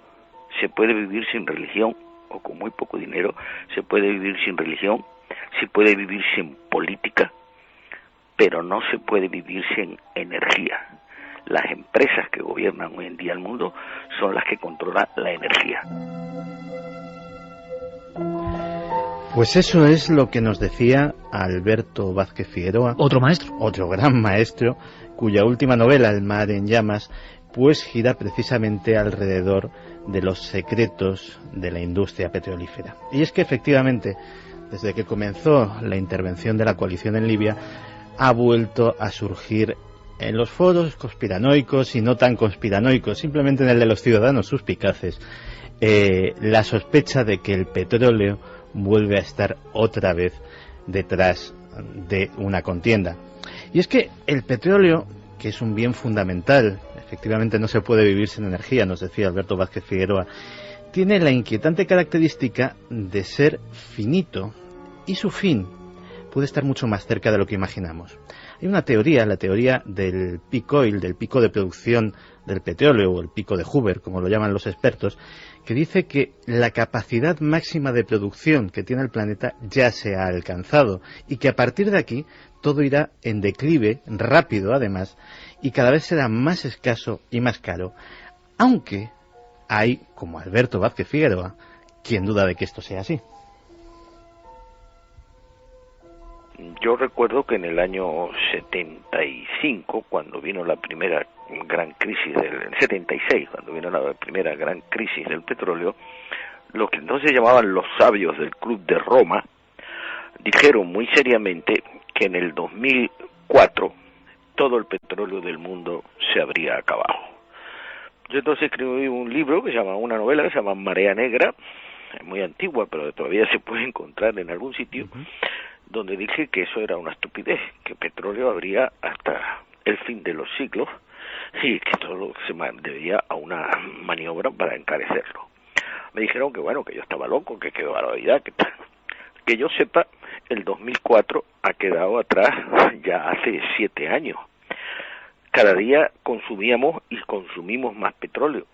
se puede vivir sin religión, o con muy poco dinero, se puede vivir sin religión, se puede vivir sin política, pero no se puede vivir sin energía. Las empresas que gobiernan hoy en día el mundo son las que controlan la energía. Pues eso es lo que nos decía Alberto Vázquez Figueroa, otro maestro, otro gran maestro, cuya última novela, El mar en llamas, pues gira precisamente alrededor de los secretos de la industria petrolífera. Y es que efectivamente, desde que comenzó la intervención de la coalición en Libia, ha vuelto a surgir en los foros conspiranoicos y no tan conspiranoicos, simplemente en el de los ciudadanos suspicaces, la sospecha de que el petróleo vuelve a estar otra vez detrás de una contienda. Y es que el petróleo, que es un bien fundamental, efectivamente no se puede vivir sin energía, nos decía Alberto Vázquez Figueroa, tiene la inquietante característica de ser finito y su fin puede estar mucho más cerca de lo que imaginamos. Hay una teoría, la teoría del peak oil, del pico de producción del petróleo, o el pico de Hoover, como lo llaman los expertos, que dice que la capacidad máxima de producción que tiene el planeta ya se ha alcanzado y que a partir de aquí todo irá en declive, rápido además, y cada vez será más escaso y más caro, aunque hay, como Alberto Vázquez Figueroa, quien duda de que esto sea así. Yo recuerdo que en el año 75, cuando vino la primera gran crisis del 76, cuando vino la primera gran crisis del petróleo, lo que entonces llamaban los sabios del Club de Roma dijeron muy seriamente que en el 2004 todo el petróleo del mundo se habría acabado. Yo entonces escribí un libro una novela que se llama Marea Negra, es muy antigua, pero todavía se puede encontrar en algún sitio, donde dije que eso era una estupidez, que petróleo habría hasta el fin de los siglos y que todo se debía a una maniobra para encarecerlo. Me dijeron que bueno, que yo estaba loco, que qué barbaridad, que tal. Que yo sepa, el 2004 ha quedado atrás ya hace 7 años. Cada día consumíamos y consumimos más petróleo.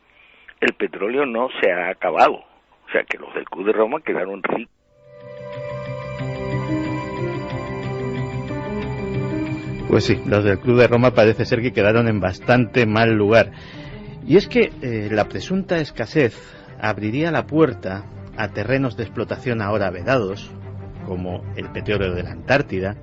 El petróleo no se ha acabado. O sea que los del Club de Roma quedaron ricos. Pues sí, los del Club de Roma parece ser que quedaron en bastante mal lugar. Y es que la presunta escasez abriría la puerta a terrenos de explotación ahora vedados, como el petróleo de la Antártida,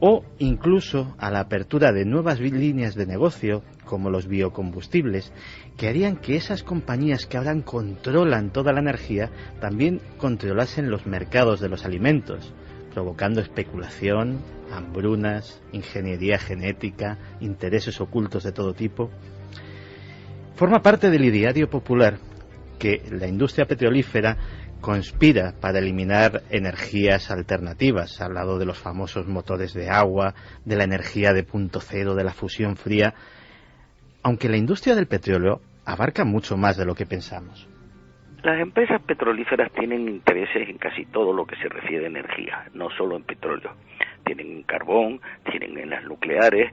o incluso a la apertura de nuevas líneas de negocio, como los biocombustibles, que harían que esas compañías que ahora controlan toda la energía también controlasen los mercados de los alimentos, provocando especulación, hambrunas, ingeniería genética, intereses ocultos de todo tipo. Forma parte del ideario popular que la industria petrolífera conspira para eliminar energías alternativas, al lado de los famosos motores de agua, de la energía de punto cero, de la fusión fría, aunque la industria del petróleo abarca mucho más de lo que pensamos. Las empresas petrolíferas tienen intereses en casi todo lo que se refiere a energía, no solo en petróleo. Tienen en carbón, tienen en las nucleares,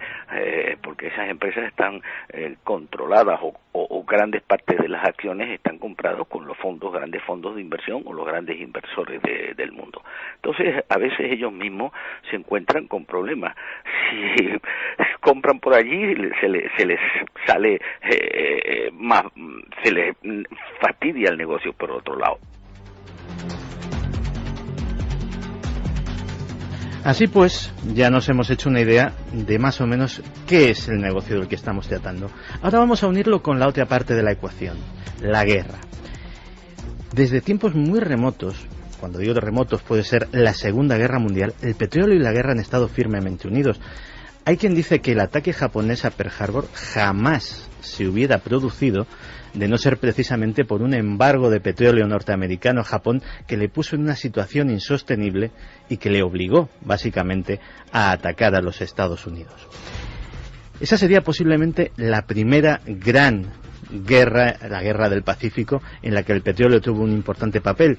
porque esas empresas están controladas o grandes partes de las acciones están compradas con los grandes fondos de inversión o los grandes inversores del mundo. Entonces, a veces ellos mismos se encuentran con problemas. Si compran por allí, se les sale más, se les fastidia el negocio por otro lado. Así pues, ya nos hemos hecho una idea de más o menos qué es el negocio del que estamos tratando. Ahora vamos a unirlo con la otra parte de la ecuación, la guerra. Desde tiempos muy remotos, cuando digo de remotos puede ser la Segunda Guerra Mundial, el petróleo y la guerra han estado firmemente unidos. Hay quien dice que el ataque japonés a Pearl Harbor jamás se hubiera producido de no ser precisamente por un embargo de petróleo norteamericano a Japón que le puso en una situación insostenible y que le obligó, básicamente, a atacar a los Estados Unidos. Esa sería posiblemente la primera gran guerra, la guerra del Pacífico, en la que el petróleo tuvo un importante papel.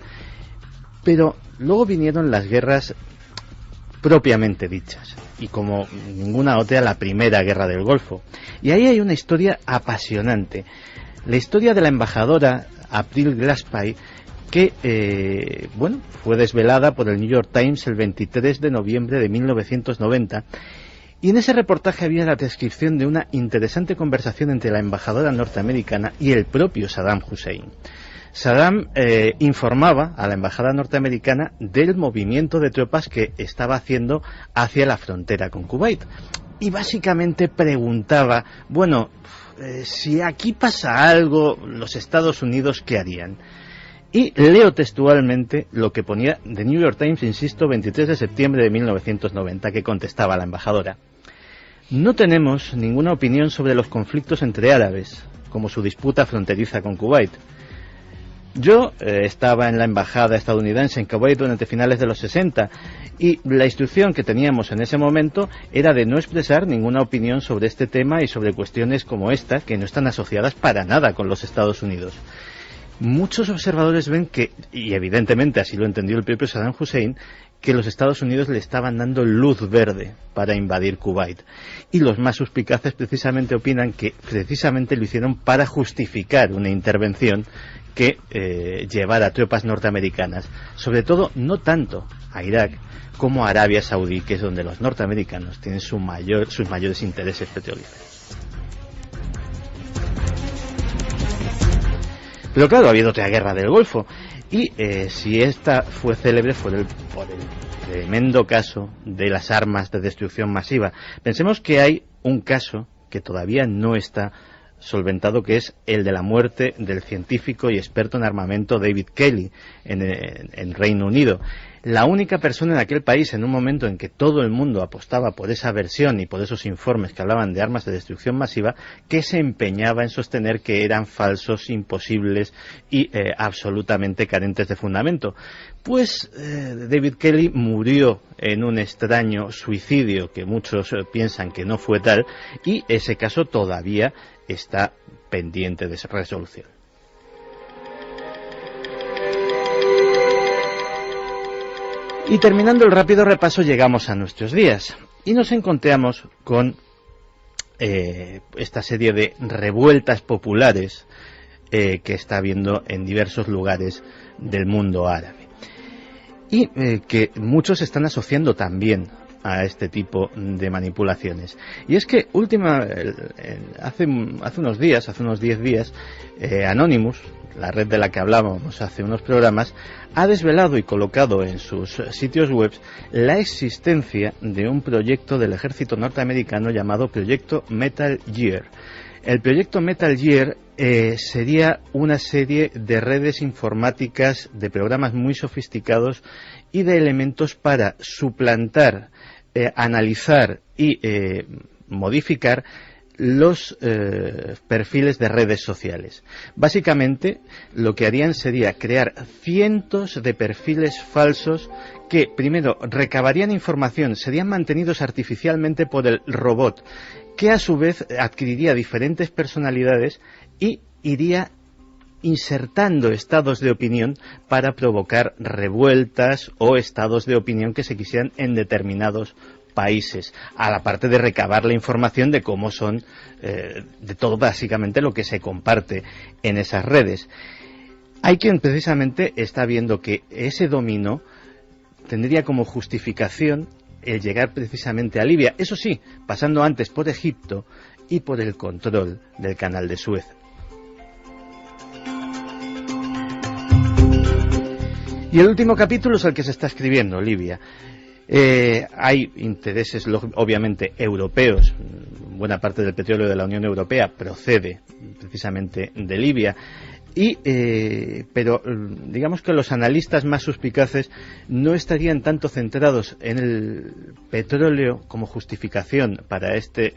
Pero luego vinieron las guerras propiamente dichas, y como ninguna otra, la primera guerra del Golfo. Y ahí hay una historia apasionante. La historia de la embajadora April Glaspie, que fue desvelada por el New York Times el 23 de noviembre de 1990, y en ese reportaje había la descripción de una interesante conversación entre la embajadora norteamericana y el propio Saddam Hussein. Saddam informaba a la embajada norteamericana del movimiento de tropas que estaba haciendo hacia la frontera con Kuwait, y básicamente preguntaba, si aquí pasa algo, los Estados Unidos, ¿qué harían? Y leo textualmente lo que ponía The New York Times, insisto, 23 de septiembre de 1990, que contestaba la embajadora. No tenemos ninguna opinión sobre los conflictos entre árabes, como su disputa fronteriza con Kuwait. Yo estaba en la embajada estadounidense en Kuwait durante finales de los 60 y la instrucción que teníamos en ese momento era de no expresar ninguna opinión sobre este tema y sobre cuestiones como esta, que no están asociadas para nada con los Estados Unidos. Muchos observadores ven que, y evidentemente así lo entendió el propio Saddam Hussein, que los Estados Unidos le estaban dando luz verde para invadir Kuwait. Y los más suspicaces precisamente opinan que precisamente lo hicieron para justificar una intervención que llevara tropas norteamericanas, sobre todo no tanto a Irak como a Arabia Saudí, que es donde los norteamericanos tienen sus mayores intereses petrolíferos. Pero claro, ha habido otra guerra del Golfo, y si esta fue célebre fue por el tremendo caso de las armas de destrucción masiva. Pensemos que hay un caso que todavía no está solventado, que es el de la muerte del científico y experto en armamento David Kelly en Reino Unido. la única persona en aquel país, en un momento en que todo el mundo apostaba por esa versión y por esos informes que hablaban de armas de destrucción masiva, que se empeñaba en sostener que eran falsos, imposibles y absolutamente carentes de fundamento. Pues David Kelly murió en un extraño suicidio que muchos piensan que no fue tal, y ese caso todavía está pendiente de resolución. Y terminando el rápido repaso, llegamos a nuestros días y nos encontramos con esta serie de revueltas populares que está habiendo en diversos lugares del mundo árabe, y que muchos están asociando también a este tipo de manipulaciones. Y es que hace unos 10 días, Anonymous, la red de la que hablábamos hace unos programas, ha desvelado y colocado en sus sitios web la existencia de un proyecto del ejército norteamericano llamado Proyecto Metal Gear. El Proyecto Metal Gear sería una serie de redes informáticas, de programas muy sofisticados y de elementos para suplantar, analizar y modificar los perfiles de redes sociales. Básicamente lo que harían sería crear cientos de perfiles falsos que primero recabarían información, serían mantenidos artificialmente por el robot, que a su vez adquiriría diferentes personalidades y iría insertando estados de opinión para provocar revueltas o estados de opinión que se quisieran en determinados países, a la parte de recabar la información de cómo son, de todo básicamente lo que se comparte en esas redes. Hay quien precisamente está viendo que ese dominio tendría como justificación el llegar precisamente a Libia, eso sí, pasando antes por Egipto y por el control del canal de Suez. Y el último capítulo es el que se está escribiendo, Libia. Hay intereses obviamente europeos, buena parte del petróleo de la Unión Europea procede precisamente de Libia, pero digamos que los analistas más suspicaces no estarían tanto centrados en el petróleo como justificación para este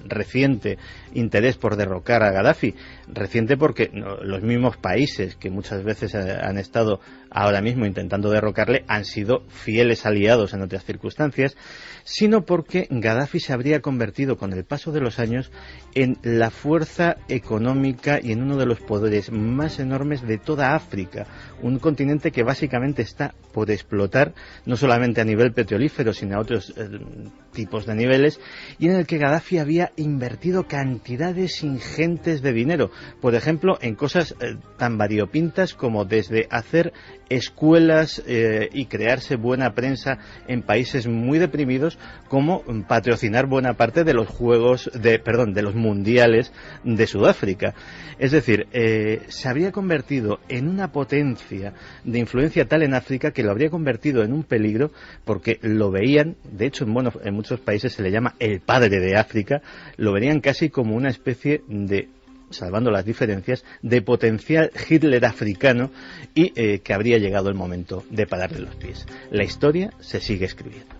reciente interés por derrocar a Gaddafi, reciente porque los mismos países que muchas veces han estado ahora mismo intentando derrocarle han sido fieles aliados en otras circunstancias, sino porque Gaddafi se habría convertido con el paso de los años en la fuerza económica y en uno de los poderes más enormes de toda África, un continente que básicamente está por explotar, no solamente a nivel petrolífero, sino a otros tipos de niveles, y en el que Gaddafi había invertido cantidades ingentes de dinero, por ejemplo, en cosas tan variopintas como desde hacer escuelas y crearse buena prensa en países muy deprimidos, como patrocinar buena parte de los de los mundiales de Sudáfrica. Es decir, se habría convertido en una potencia de influencia tal en África que lo habría convertido en un peligro, porque lo veían, de hecho en muchos países se le llama el padre de África, lo verían casi como una especie de, salvando las diferencias, de potencial Hitler africano, y que habría llegado el momento de pararle los pies. La historia se sigue escribiendo.